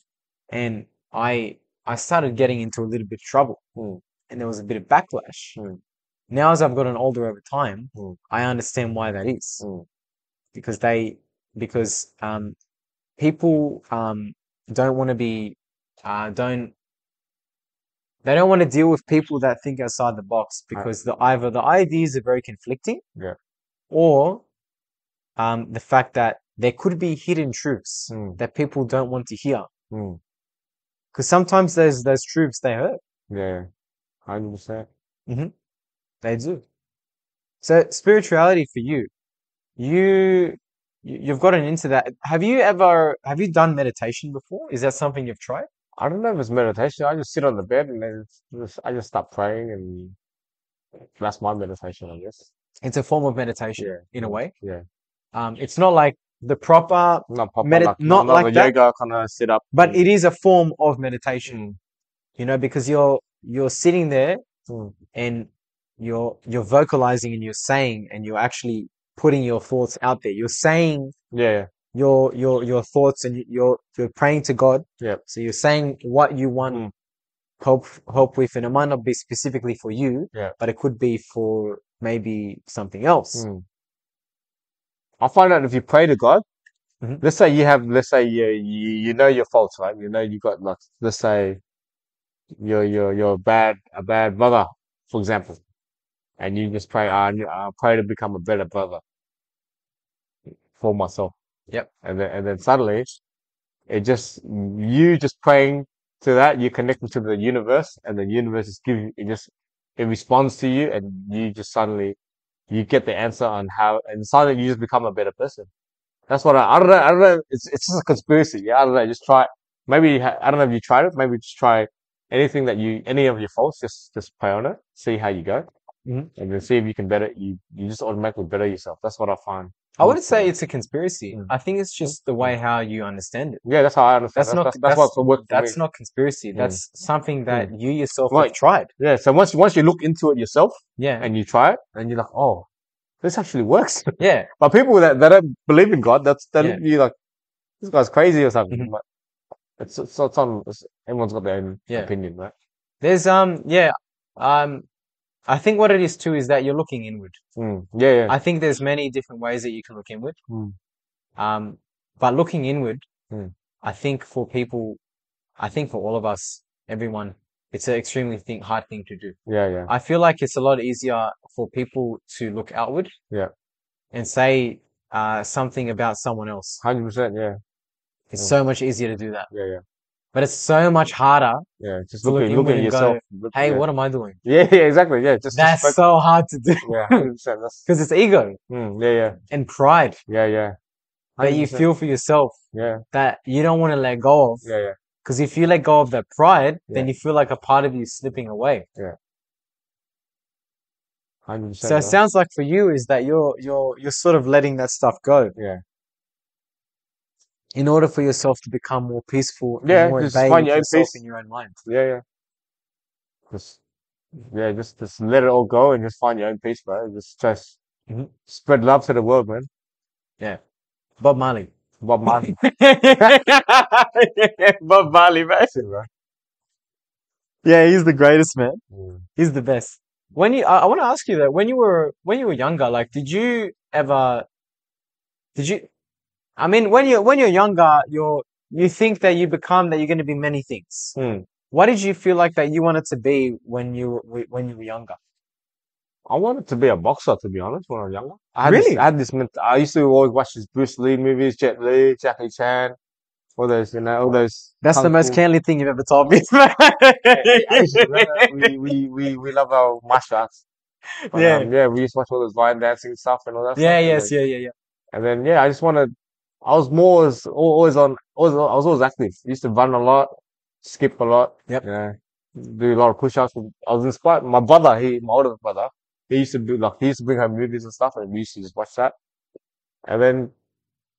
and I started getting into a little bit of trouble, Mm. and there was a bit of backlash. Mm. Now, as I've gotten older over time, Mm. I understand why that is, Mm. because people don't want to be don't they don't want to deal with people that think outside the box, because either the ideas are very conflicting, Yeah. or the fact that there could be hidden truths Mm. that people don't want to hear, Mm. because sometimes those truths, they hurt. Yeah. 100%. Hmm. They do. So spirituality for you, you you've gotten into that. Have you done meditation before? Is that something you've tried? I don't know if it's meditation. I just sit on the bed and then I just start praying, and that's my meditation, I guess. It's a form of meditation Yeah, in a yeah, way. yeah. It's not like the proper Not proper, like not not the like that, yoga kind of sit up. but it is a form of meditation. Mm, Because you're sitting there mm. and you're vocalizing and you're saying and you're actually putting your thoughts out there. You're saying Yeah, your thoughts and you're praying to God. yeah. So you're saying what you want Mm, help with, and it might not be specifically for you, yeah. but it could be for maybe something else. Mm. I find out if you pray to God, Hmm. let's say you know your faults, right? You know you got like, let's say you're a bad brother, for example, and you just pray, I pray to become a better brother for myself, Yep. and then suddenly it you just praying to that, you're connecting to the universe, and the universe is giving it responds to you, and you just suddenly you get the answer on how, and suddenly you just become a better person. That's what I don't know. I don't know. It's just a conspiracy. Yeah, I don't know. Just try. Maybe I don't know if you tried it. Maybe just try any of your faults. Just pray on it. See how you go, Hmm. and then see if you can better. You just automatically better yourself. That's what I find I wouldn't useful. say it's a conspiracy. Mm, I think it's mm, just the mm. way how you understand it. Yeah, that's how I understand. That's not That's what's worked for me. that's not conspiracy. Mm, That's something that mm. you yourself have Right. tried. Yeah. So once you look into it yourself Yeah. and you try it, and you're like, oh, this actually works. Yeah. But people that don't believe in God, they look Yeah. at you like this guy's crazy or something. Hmm. But everyone's got their own Yeah. opinion, right? There's um I think what it is too is that you're looking inward. Mm. Yeah, yeah. I think there's many different ways that you can look inward. Mm. But looking inward, Mm. I think for people, I think for all of us, everyone, it's an extremely hard thing to do. Yeah, yeah, I feel like it's a lot easier for people to look outward yeah. and say something about someone else. 100%. Yeah, It's yeah, so much easier to do that. yeah, yeah. But it's so much harder Yeah. Just to look look inward at and yourself. go, hey, Yeah, what am I doing? yeah, yeah. Exactly. Yeah. Just That's so hard to do yeah, 100%. That's because it's ego yeah, yeah, and pride yeah, yeah. that you 100%. feel for yourself Yeah, that you don't want to let go of. yeah, yeah, Because if you let go of that pride, yeah, then you feel like a part of you is slipping away. yeah. 100%. So it sounds like for you is that you're sort of letting that stuff go Yeah, in order for yourself to become more peaceful and yeah. more at Just bay find with your own yourself in peace. your own mind. Yeah, yeah. Just yeah, just let it all go and just find your own peace, bro. Just Hmm. spread love to the world, man. Yeah. Bob Marley. Bob Marley. Bob Marley, man. That's it, bro. Yeah, he's the greatest, man. Mm. He's the best. I want to ask you that when you were younger, like, did you, I mean, when you're younger, you think that you're going to be many things. Mm. What did you feel like that you wanted to be when you were younger? I wanted to be a boxer, to be honest, when I was younger. Really? I used to always watch these Bruce Lee movies, Jet Li, Jackie Chan, all those, all those That's the kung most fu. Canley thing you've ever told me. Yeah, I used to, we love our martial arts. But, Yeah. yeah, we used to watch all those line dancing stuff and all that Yeah, stuff. yes, yeah, yeah, yeah. And then, yeah, I was more, I was always active. Used to run a lot, skip a lot, Yep. do a lot of push-ups. I was inspired. My older brother, he used to bring home movies and stuff, and we used to just watch that. And then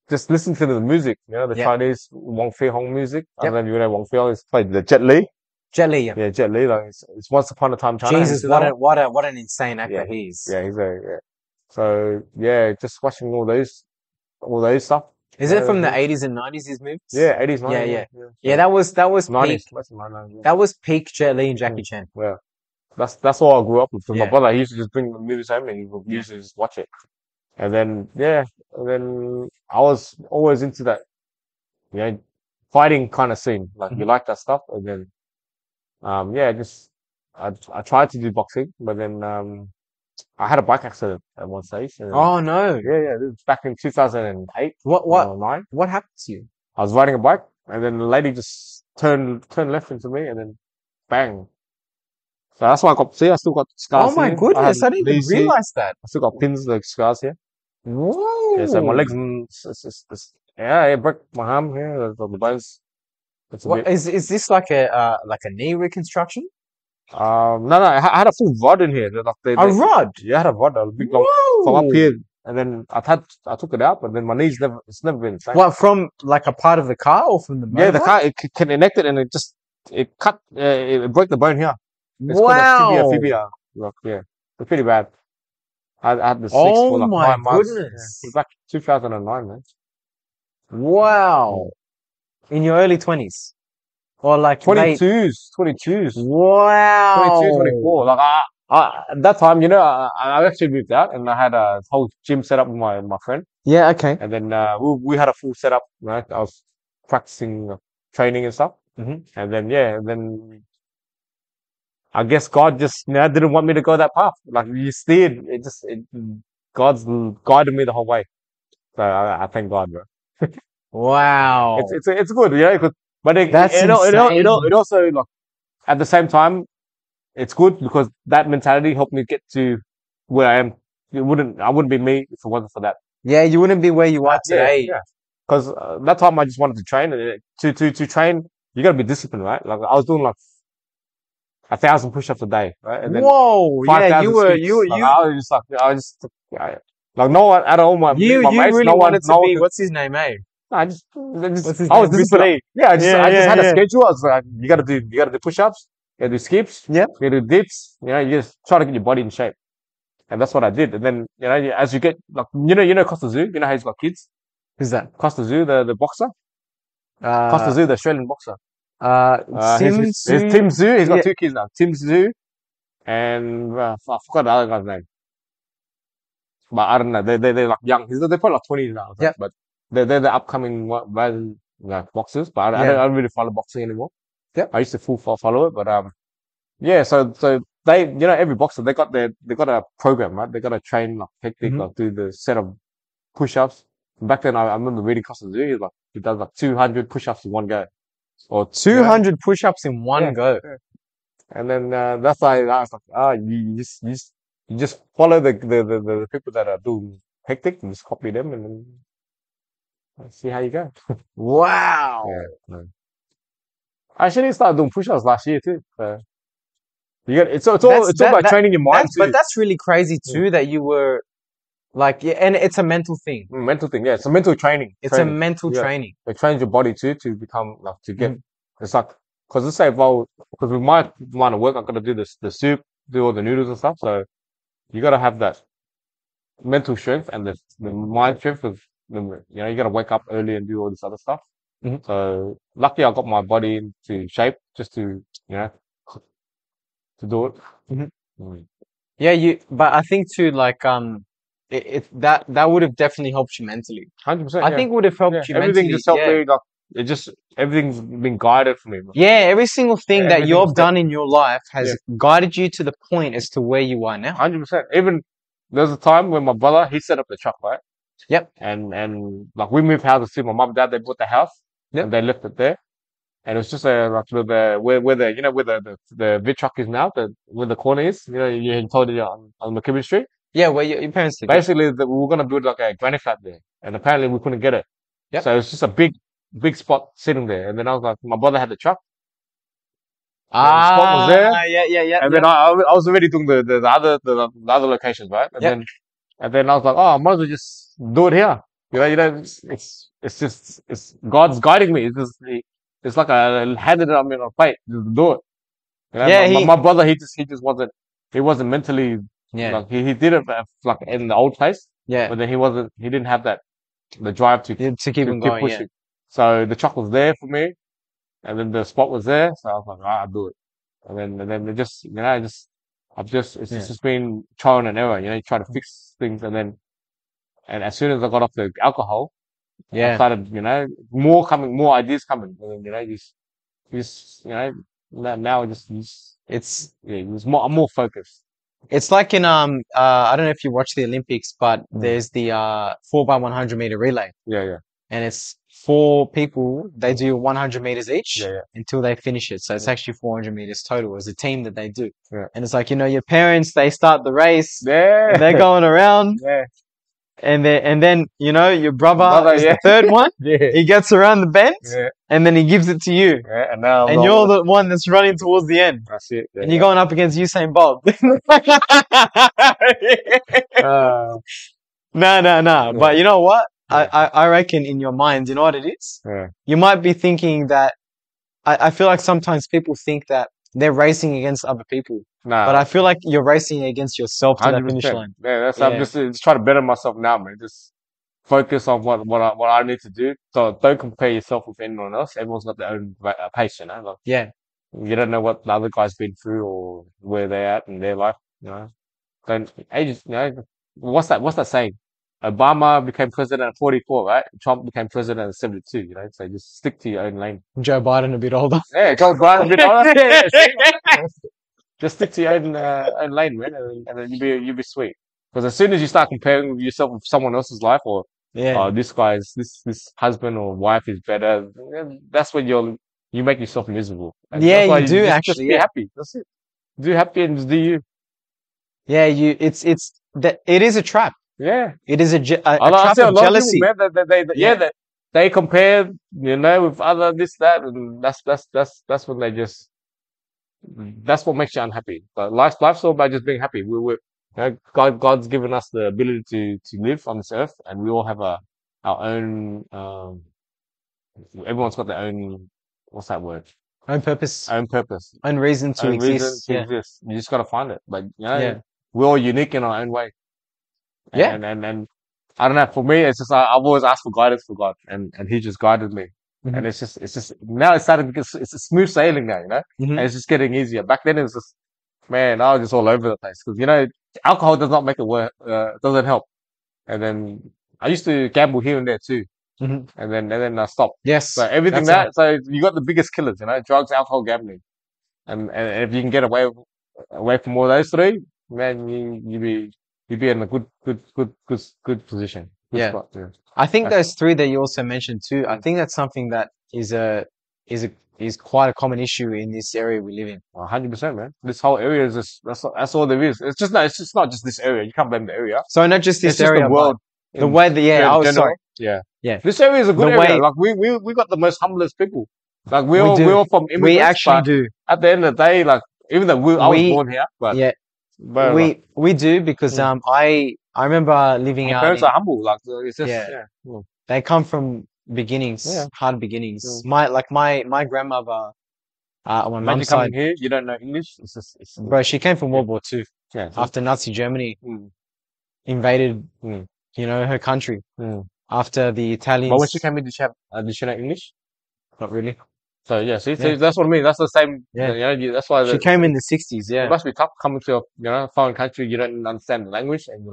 just listen to the music, the Yep. Chinese Wong Fei Hong music. I don't Yep. know if you know Wong Fei Hong. It's played the Jet Li. Jet Li, yeah. Yeah, Jet Li. Like it's Once Upon a Time China. Have you Jesus, seen that one? what an insane actor Yeah, he is. yeah, yeah. So yeah, just watching all those stuff. Is it from the 80s and 90s, his movies? Yeah, 80s, Yeah, 90s. yeah. Yeah. Yeah, that was peak. 90s. That's 90s. That was peak Jet Li and Jackie Mm. Chan. Yeah, that's all I grew up with. So my Yeah. brother, he used to just bring the movies home and we Yeah. used to just watch it. And then I was always into that, you know, fighting kind of scene. Like you Mhm. like that stuff, and then yeah, I tried to do boxing, but then I had a bike accident at one stage. And Oh no. yeah, this was back in 2008 What or 9. what happened to you? I was riding a bike, and then the lady just turned left into me, and then bang. So that's why I still got Oh scars my here. I have goodness, I didn't even knees here. realize that. I still got pins, like scars here. Yeah, so my Whoa. legs, yeah, it broke my arm here, the bones. It's a What bit. is this like a knee reconstruction? No, no, I had a full rod in here. Like A rod. yeah, I had a rod, a big long from up Whoa. here, and then I took it out, but then my knees it's never been the same. What, from like a part of the car or from the Yeah, the motorbike? car it connected and it cut, it broke the bone here. It's called a Wow. fibia. Like, yeah, it's pretty bad. I had the six Oh for like my 9 months. Yeah, it was goodness. back 2009, man. Yeah. Wow. In your early 20s or like late. 22s. 22, Wow. 24. Like at that time, I actually moved out and I had a whole gym set up with my friend. Yeah, okay. And then we had a full setup, right? I was practicing training and stuff. And then yeah, and then I guess God just didn't want me to go that path. Like you steered, God's guided me the whole way. So I thank God, bro. Wow. It's good, yeah. But That's it insane. also like at the same time it's good because that mentality helped me get to where I am. I wouldn't be me if it wasn't for that. Yeah, you wouldn't be where you are Yeah, today. yeah. Because that time I just wanted to train, and to train, you gotta be disciplined, right? Like I was doing like 1,000 push-ups a day, right? And then Whoa. Yeah, 5,000 you skips. Like I was just like no one out of all my you mates, really wanted to no one be, could. what's his name, eh? What's his I was name? Bruce disciplined. Lee. Yeah, Yeah, I just yeah, had a yeah. schedule. I was like, you gotta do push-ups, you gotta do skips, Yep. you gotta do dips. You just try to get your body in shape, and that's what I did. And then as you get like Costa Zoo, you know how he's got kids. Who's that? Costa Zoo, the boxer. Costa Uh, Zoo, the Australian boxer. Sim His Su. Tim Zoo. He's got Yeah. two kids now. Tim Zoo and I forgot the other guy's name. But I don't know. They're like young. They're probably like 20s now. Yep. But they're the upcoming like boxers. But Yeah. I don't really follow boxing anymore. Yep. I used to follow it. But yeah. So they every boxer they got a program, right? They got to train like technique, Hmm. like do the set of push-ups. Back then I remember reading Costa Zoo. He does like 200 push-ups in one go. Or 200 push-ups in one yeah. go. Yeah. And then that's why I was like, you just follow the people that are doing hectic and just copy them and then see how you go. Wow. Yeah. No. I actually started doing push-ups last year too. So it's all about training your mind But too. that's really crazy Mm. too that you were like, yeah, and it's a mental thing. Mental thing, yeah. It's a mental training. It's a mental Yeah. training. It trains your body too to become like to get. Mhm. It's like because let's say because with my line of work, I've got to do the soup, do all the noodles and stuff. So you got to have that mental strength and the mind strength of you got to wake up early and do all this other stuff. Mhm. So luckily I got my body into shape just to to do it. Mhm. Mm. Yeah, but I think too, like, that would have definitely helped you mentally. 100%, I yeah. think would have Yeah, helped you everything mentally. just helped Yeah. me. Like everything's been guided for me. Yeah, every single thing that Everything's you've done in your life yeah, has guided you to the point as to where you are now. 100%. Even there was a time when my brother he set up the truck, right? Yep. And like we moved houses too. My mum and dad they bought the house Yep. and they left it there. And it was just like where the where the Viettruck is now, where the corner is. You told it on McKibben Street. Yeah, where your parents did. Basically, we were gonna build like a granny flat there, and apparently we couldn't get it. Yep. So it was just a big spot sitting there. And then I was like, my brother had the truck. The spot was there. Yeah. And then I was already doing the other locations, right? And then I was like, oh, I might as well just do it here. It's God's guiding me. It's like I handed it on me on a plate. Just do it. Yeah, My brother, he just wasn't mentally, yeah, like, he did it like in the old place, yeah, but then he didn't have the drive to to keep on keep going. Yeah. pushing. So the truck was there for me, and then the spot was there. So I was like, I'll do it. And then it just, it's Yeah. just been trial and error. You try to fix things, and as soon as I got off the alcohol, I Yeah. started, more ideas coming. And then, now it was more, I'm more focused. It's like in I don't know if you watch the Olympics, but there's the 4x100 meter relay, Yeah. and it's four people. They do 100 meters each Yeah. until they finish it. So it's Yeah. actually 400 meters total as a team that they do. Yeah. And it's like, your parents, they start the race, Yeah. they're going around, Yeah. and then your brother is yeah. the third one. Yeah. He gets around the bend, Yeah. and then he gives it to you, Yeah. And now and you're the one that's running towards the end, that's it. Yeah. and you're going up against Usain Bolt. Uh, No. yeah. But you know what? Yeah. I reckon in your mind, you know what it is? Yeah. You might be thinking that I feel like sometimes people think that they're racing against other people, but I Nah. feel like you're racing against yourself to that finish 100%. line. Yeah. That's I'm Yeah. just trying to better myself now, man. Just focus on what I need to do. So don't compare yourself with anyone else. Everyone's got their own pace, you know. Like, Yeah. you don't know what the other guy's been through or where they're at in their life, you know. Don't ages, what's that saying? Obama became president at 44, right? Trump became president at 72, you know. So just stick to your own lane. Joe Biden a bit older. Yeah, Joe Biden a bit older. Yeah, see? Just stick to your own lane, man, and then you'll be sweet. Because as soon as you start comparing yourself with someone else's life, or Yeah. this husband or wife is better, then that's when you make yourself miserable. And Yeah, that's why you do just actually. be Yeah. happy. That's it. Do happy and just do you. Yeah, it's that it is a trap. Yeah. It is a I trap see a of lot of people, jealousy. man, Yeah. that they compare, with other this, that, and that's when that's what makes you unhappy. But life's all about just being happy. God's given us the ability to live on this earth, and we all have our own. Everyone's got their own. What's that word? Own purpose, Own purpose, own reason to own reason exist. to Yeah. exist. You just gotta find it. But Yeah. we're all unique in our own way. Yeah. And I don't know. For me, it's just I've always asked for guidance for God, and He just guided me. Hmm. And it's just now it's starting because it's a smooth sailing now, Hmm. and it's just getting easier. Back then it was just, man, I was just all over the place because alcohol does not make it work, doesn't help. And then I used to gamble here and there too, Hmm. and then I stopped. So Yes, everything that's right. so you got the biggest killers, drugs, alcohol, gambling, and if you can get away from all those three, man, you'd be in a good position, good Yeah. spot. Yeah, I think that's those three that you also mentioned too, I think that's something that is a is quite a common issue in this area we live in. 100%, man. This whole area is just that's all there is. It's just not just this area. You can't blame the area. So not just It's this just the area, but world the in way that, yeah, I was general. sorry. Yeah, Yeah. this area is a The good area. way Like we got the most humblest people. Like we we're do, all from we immigrants, actually but do. at the end of the day, like even though I was We, born here, yeah, like, we do because, mm, I remember living our out parents in, are humble. Like so it's just yeah, yeah, they come from beginnings, yeah. hard beginnings. Mm. My grandmother, on my Imagine mum's side, coming here, you don't know English. It's just bro, she came from yeah, World War II yeah. after Nazi Germany Mm, invaded, mm, her country mm. after the But when she Italians. came in, did she know English? Not really. So yeah, see, Yeah. that's what I mean. That's the same. Yeah. That's why She came in the 60s. it Yeah. must be tough coming to a foreign country. You don't understand the language, and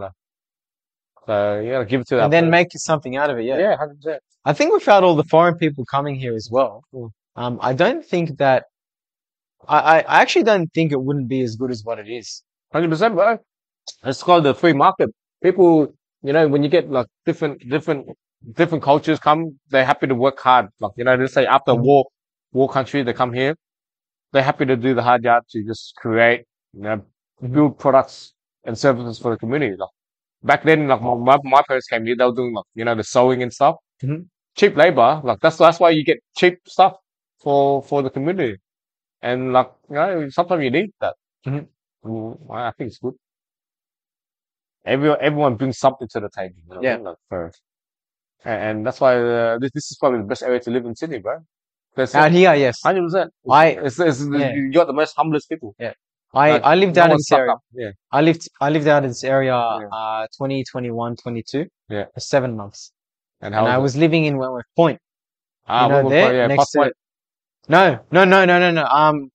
so you gotta give it to And that then person. make something out of it. Yeah. Yeah, 100%. I think without all the foreign people coming here as well, Mm. I don't think that, I actually don't think it wouldn't be as good as what it is. 100%, bro. It's called the free market. People, when you get like different cultures come, they're happy to work hard. Like let's say after Mhm. war country, they come here. They're happy to do the hard job to just create, Mhm. build products and services for the community. Like back then, like my parents came here, they were doing like the sewing and stuff. Mhm. Cheap labor, like that's why you get cheap stuff for the community. And like sometimes you need that. Mhm. I think it's good. Everyone brings something to the table. You know what I Yeah. mean? Like first, and that's why this is probably the best area to live in Sydney, bro. That's Out here, yes. 100%. I, yeah. You got the most humblest people. Yeah. Like I lived no out in one's this stuck area. up. Yeah, I lived out in this area, yeah, 2021, 22 yeah. for 7 months. And And how I was it? was living in Wentworth Point, One more point. there Yeah, next plus to, point. no.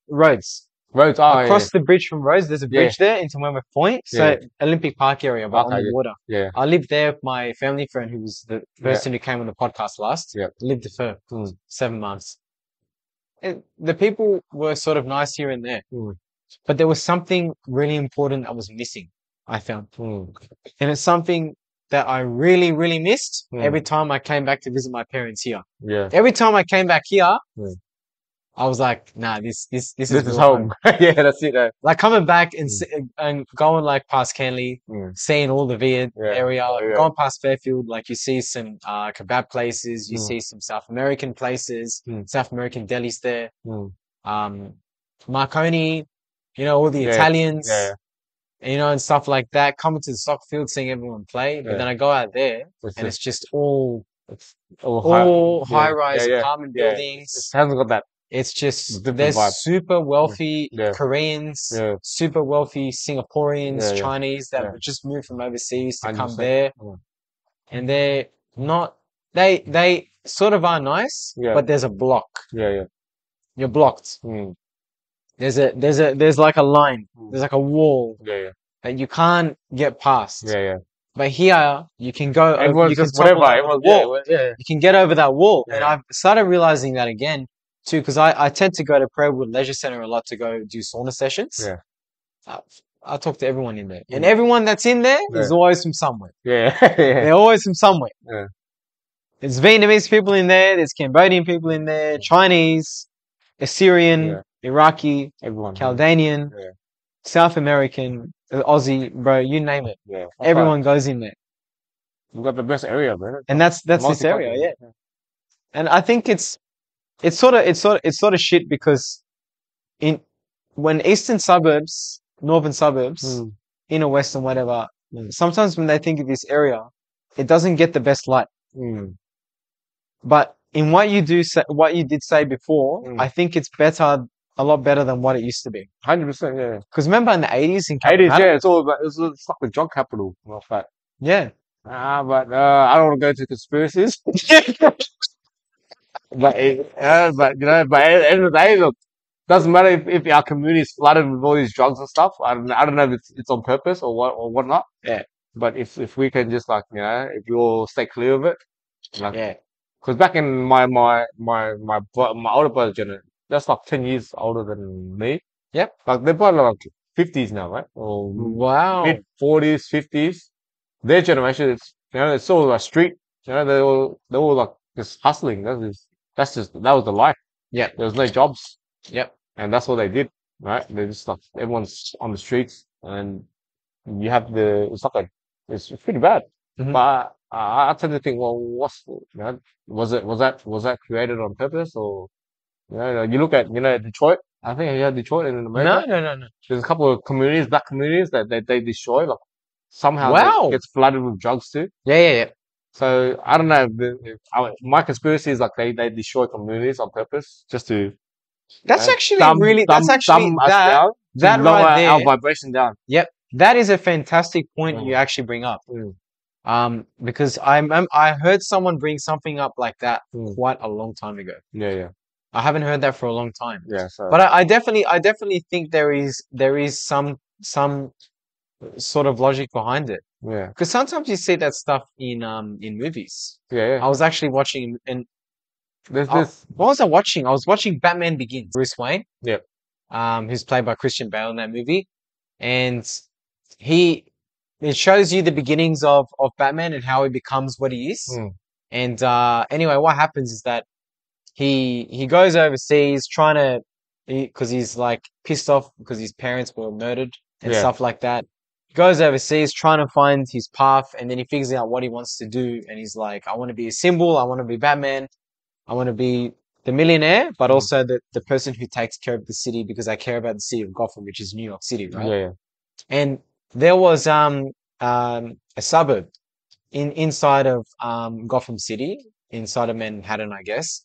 Rhodes. Roads. Oh, yeah, Across the bridge from Rhodes, there's a yeah, bridge there into Wentworth Point. yeah. So Olympic Park area, but on Okay, the water. yeah, I lived there with my family friend who was the yeah, person who came on the podcast last. yeah, Lived there for mm, 7 months. And the people were sort of nice here and there, mm, but there was something really important that was missing, I found. mm, And it's something that I really, really missed mm, every time I came back to visit my parents here. yeah, Every time I came back here, mm, I was like, nah, this is This is real home. home. Yeah, that's it. Like coming back and Mm. and going like past Canley, seeing all the Viet Yeah. area, Oh, yeah. going past Fairfield, like you see some kebab places, you Mm. see some South American places, Mm. South American delis there. Mm. Marconi, all the Yeah. Italians, Yeah. and stuff like that. Coming to the soccer field, seeing everyone play, but then Yeah. I go out there It's and it's just just all it's all high. all Yeah. high-rise Yeah. apartment Yeah. It buildings. hasn't got that It's just different there's vibe. super wealthy Yeah. Koreans, Yeah. super wealthy Singaporeans, Yeah. Yeah. Chinese that Yeah. just moved from overseas to come 100%. there, and they're not. They sort of are nice, Yeah. but there's a block. Yeah. Yeah. You're blocked. Mm. There's like a line. There's like a wall Yeah. Yeah. that you can't get past. Yeah. Yeah. But here you can go. Everyone's You can just whatever. topple over the Everyone's wall. yeah. You can get over that wall. And Yeah. I've started realizing that again too, because I tend to go to Prairwood Leisure Centre a lot to go do sauna sessions. Yeah. I talk to everyone in there, and Mm. everyone that's in there is Yeah. always from somewhere. Yeah. Yeah. They're always from somewhere. Yeah. There's Vietnamese people in there. There's Cambodian people in there. Chinese, Assyrian, Yeah. Iraqi, Everyone. Chaldean, Yeah. South American, Aussie, bro. You name it. Yeah. Everyone goes in there, We've got the best area, man. and that's this area, Multicultural. yeah. And I think it's sort of shit because in when eastern suburbs, northern suburbs, Mm. inner western, whatever, sometimes when they think of this area, it doesn't get the best light. Mm. But in what you did say before, Mm. I think it's a lot better than what it used to be. 100%. Yeah. Because remember in the 80s in 80s, Calcutta? yeah. It's all about. It's like the drug capital. Matter of fact. Yeah. But I don't want to go into conspiracies. But at the end of the day, look, doesn't matter if our community is flooded with all these drugs and stuff. I don't know if it's on purpose or whatnot. Yeah. But if we can just if we all stay clear of it, like, Yeah. because back in my older brother's generation, that's like 10 years older than me. Yep. Like they're probably like 50s now, right? Or Wow. mid 40s, 50s. Their generation, it's all like street. They're all like just hustling. That was the life. Yep. There was no jobs, Yep. and that's what they did, right? They just like everyone's on the streets, and you have it's pretty bad. Mhm. But I tend to think, well, was that created on purpose, or you look at Detroit. I think you had Detroit in America. No. There's a couple of communities, black communities that they destroy. Like somehow Wow. it gets flooded with drugs too. Yeah. So I don't know. My conspiracy is like they destroy communities on purpose just to That's actually dumb us down that to lower right there. our vibration down. Yep. That is a fantastic point you Mm. actually bring up. Mm. Because I heard someone bring something up like that Mm. quite a long time ago. Yeah. I haven't heard that for a long time. Yeah. So But I definitely think there is some sort of logic behind it. yeah. Because sometimes you see that stuff in movies. Yeah. I was actually watching and There's this. what was I watching? I was watching Batman Begins. Bruce Wayne. Yep. Who's played by Christian Bale in that movie, and it shows you the beginnings of Batman and how he becomes what he is. Mm. And anyway, what happens is that he goes overseas because he's like pissed off because his parents were murdered and Yeah. stuff like that. He goes overseas trying to find his path, and then he figures out what he wants to do, and he's like, I want to be a symbol, I want to be Batman, I want to be the millionaire, but Mm. also the person who takes care of the city because I care about the city of Gotham, which is New York City, right? Yeah. And there was a suburb inside of Gotham City, inside of Manhattan, I guess,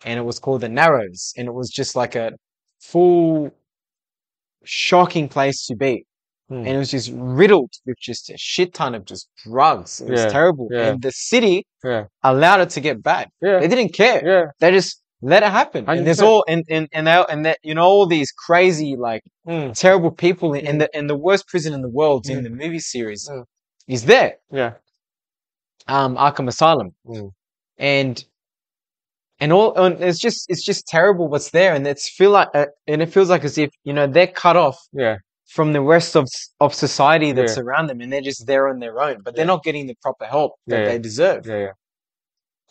and it was called the Narrows, and it was just like a full shocking place to be. Mm. And it was just riddled with just a shit ton of just drugs. It was Yeah. terrible. Yeah. And the city Yeah. allowed it to get bad. Yeah. They didn't care. Yeah. They just let it happen. And there's 100%. all and that all these crazy like Mm. terrible people and the worst prison in the world in the movie series is there. Yeah. Arkham Asylum. Mm. And it's just terrible what's there, and it feels like as if they're cut off Yeah. from the rest of society that's Yeah. around them, and they're just there on their own, but they're not getting the proper help that Yeah. they deserve. Yeah.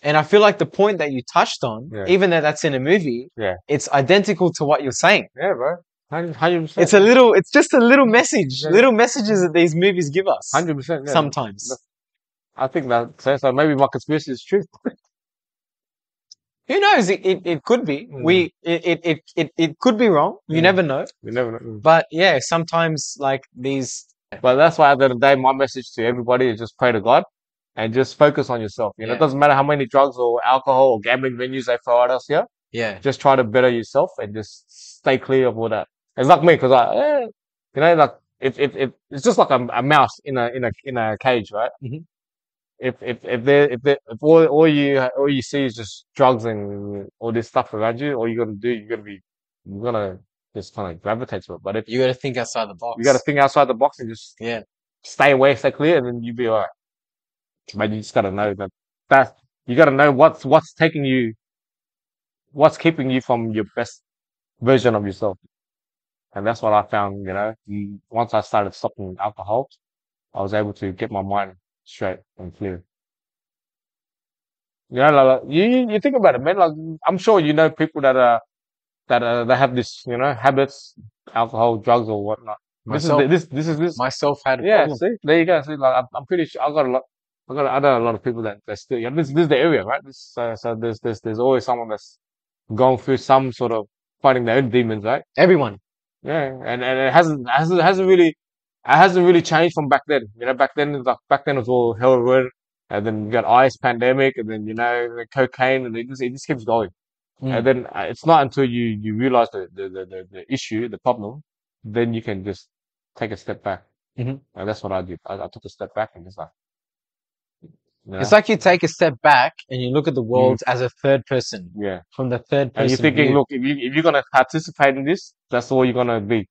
And I feel like the point that you touched on, Yeah. even though that's in a movie, Yeah. it's identical to what you're saying. Yeah, bro. 100%. It's just a little message, Yeah. little messages that these movies give us 100%. Yeah. sometimes. I think that so maybe my conspiracy is true. Who knows? It could be. It could be wrong. You never know. You never know. But yeah, sometimes like these. But that's why at the end of the day, my message to everybody is just pray to God and just focus on yourself. You know, it doesn't matter how many drugs or alcohol or gambling venues they throw at us here. Yeah. Just try to better yourself and just stay clear of all that. It's like me, because you know, like it's just like a mouse in a cage, right? Mhm. If all you see is just drugs and all this stuff around you, all you're gonna just kind of gravitate to it. But if You got to think outside the box. you got to think outside the box and just Yeah. stay away, stay clear, and then you'll be alright. But you just gotta know that you gotta know what's keeping you from your best version of yourself. And that's what I found, you know, once I started stopping alcohol, I was able to get my mind straight and clear. You know, like, you think about it, man. Like, I'm sure you know people that have this, you know, habits, alcohol, drugs, or whatnot. Myself. This is Myself had a Yeah, problem. see, there you go. See, like, I'm pretty sure I know a lot of people that still, you know, this is the area, right? So there's always someone that's going through some sort of fighting their own demons, right? Everyone. Yeah, and it hasn't really changed from back then. You know, back then it was all heroin, and then you got ice pandemic, and then, you know, the cocaine, and it just keeps going. And then it's not until you realize the issue, the problem, then you can just take a step back. Mhm. And that's what I did. I took a step back and just like, you know, It's like you take a step back and you look at the world as a third person. yeah. From the third person. And you're thinking, view. look, if you're gonna participate in this, that's all you're gonna be.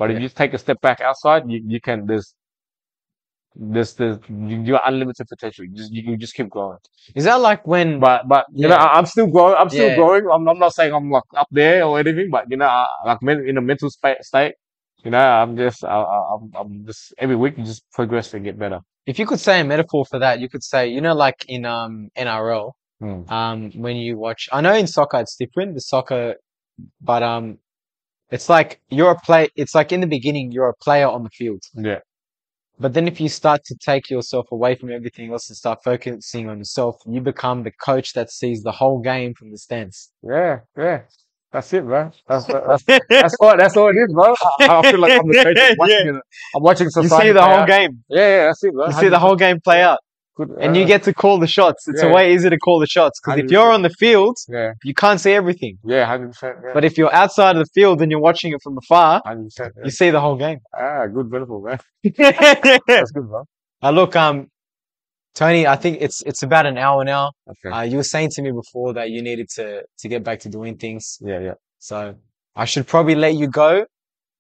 But if you take a step back outside, you can you're unlimited potential. You can just keep growing. Is that like when? But you know, I'm still growing. I'm still growing. I'm not saying I'm like up there or anything. But, you know, in a mental state, you know, I'm just every week you just progress and get better. If you could say a metaphor for that, you could say, you know, like in NRL, Hmm. when you watch, I know in soccer it's different, the soccer, but it's like it's like in the beginning you're a player on the field. Yeah. But then if you start to take yourself away from everything else and start focusing on yourself, you become the coach that sees the whole game from the stands. Yeah. Yeah. That's it, bro. That's all it is, bro. I feel like I'm the coach. I'm watching You society. see the play whole out. game. Yeah, that's it, bro. You see the whole game play out. Good, And you get to call the shots. It's a yeah. way easier to call the shots. Because if 100%. you're on the field, Yeah. you can't see everything. Yeah, 100%. Yeah. But if you're outside of the field and you're watching it from afar, 100%. Yeah. you see the whole game. Good metaphor, man. That's good, bro. Look, Tony, I think it's about an hour now. Okay. You were saying to me before that you needed to get back to doing things. Yeah. So I should probably let you go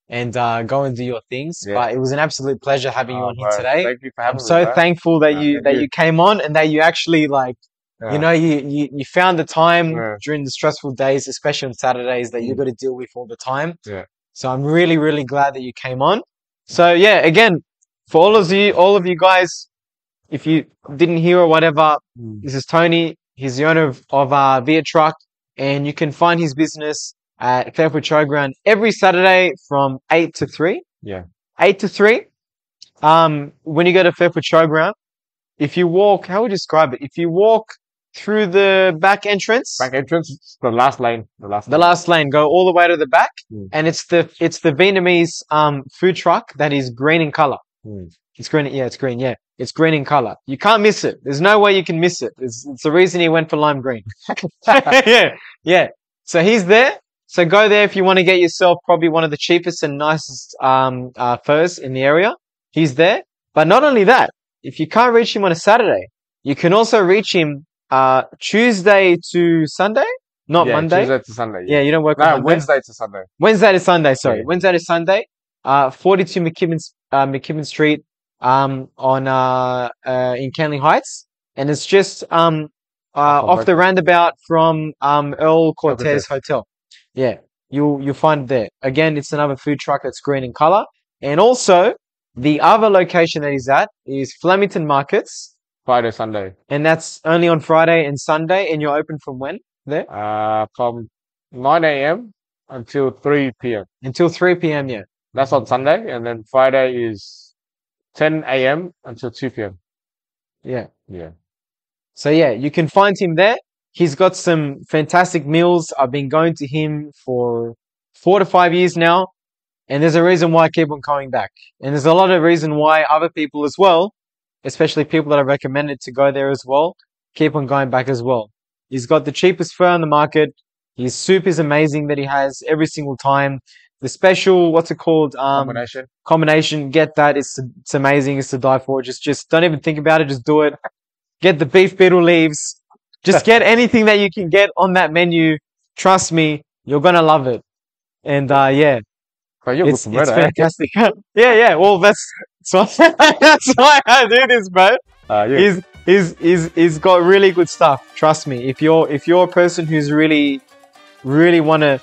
and go and do your things. Yeah. But it was an absolute pleasure having you on here Bro, today. thank you for having I'm me, so bro. thankful that thank you came on and that you actually Yeah. you know, you found the time Yeah. during the stressful days, especially on Saturdays that you got to deal with all the time. Yeah. So I'm really, really glad that you came on. So yeah, again, for all of you guys, if you didn't hear or whatever, this is Tony. He's the owner of Viettruck, and you can find his business at Fairfield Showground every Saturday from 8 to 3. Yeah. 8 to 3. When you go to Fairfield Showground, if you walk, how would you describe it? If you walk through the back entrance, The last lane. the last lane, go all the way to the back, Mm. and it's the Vietnamese food truck that is green in color. Mm. It's green. Yeah, it's green. Yeah, it's green in color. You can't miss it. There's no way you can miss it. It's the reason he went for lime green. Yeah. So he's there. So go there if you want to get yourself probably one of the cheapest and nicest furs in the area. He's there. But not only that, if you can't reach him on a Saturday, you can also reach him Tuesday to Sunday, not Monday. Tuesday to Sunday. Yeah, you don't work on No, Monday. Wednesday to Sunday. Wednesday to Sunday, sorry. Yeah. Wednesday to Sunday. 42 McKibbin Street, in Canley Heights. And it's just, off the roundabout from, Earl Cortez Hotel. Yeah. You'll find it there. Again, it's another food truck that's green in color. And also, the other location that he's at is Flemington Markets. Friday, Sunday. And that's only on Friday and Sunday, and you're open from when there? From 9 a.m. until 3 p.m. Until 3 p.m. Yeah. That's on Sunday, and then Friday is 10 a.m. until 2 p.m. Yeah. Yeah. So yeah, you can find him there. He's got some fantastic meals. I've been going to him for 4 to 5 years now, and there's a reason why I keep on coming back. And there's a lot of reason why other people as well, especially people that are recommended to go there as well, keep on going back as well. He's got the cheapest fur on the market. His soup is amazing that he has every single time. The special, what's it called? Combination. Get that. It's amazing. It's to die for. Just don't even think about it. Just do it. Get the beef beetle leaves. Just get anything that you can get on that menu. Trust me, you're gonna love it. And yeah, But you're it's good for bread, fantastic. Yeah. Well, that's that's why I do this, bro. Yeah. He's got really good stuff. Trust me. If you're a person who's really wanna,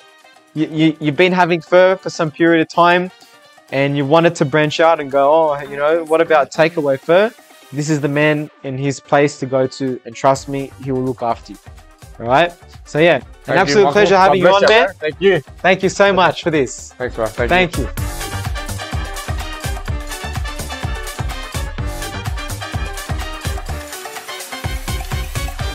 you've been having fur for some period of time, and you wanted to branch out and go, oh, you know, what about takeaway fur? This is the man and his place to go to, and trust me, he will look after you. All right. So yeah, an absolute pleasure having you on, man. Thank you. Thank you so much for this. Thanks, bro. Thank you.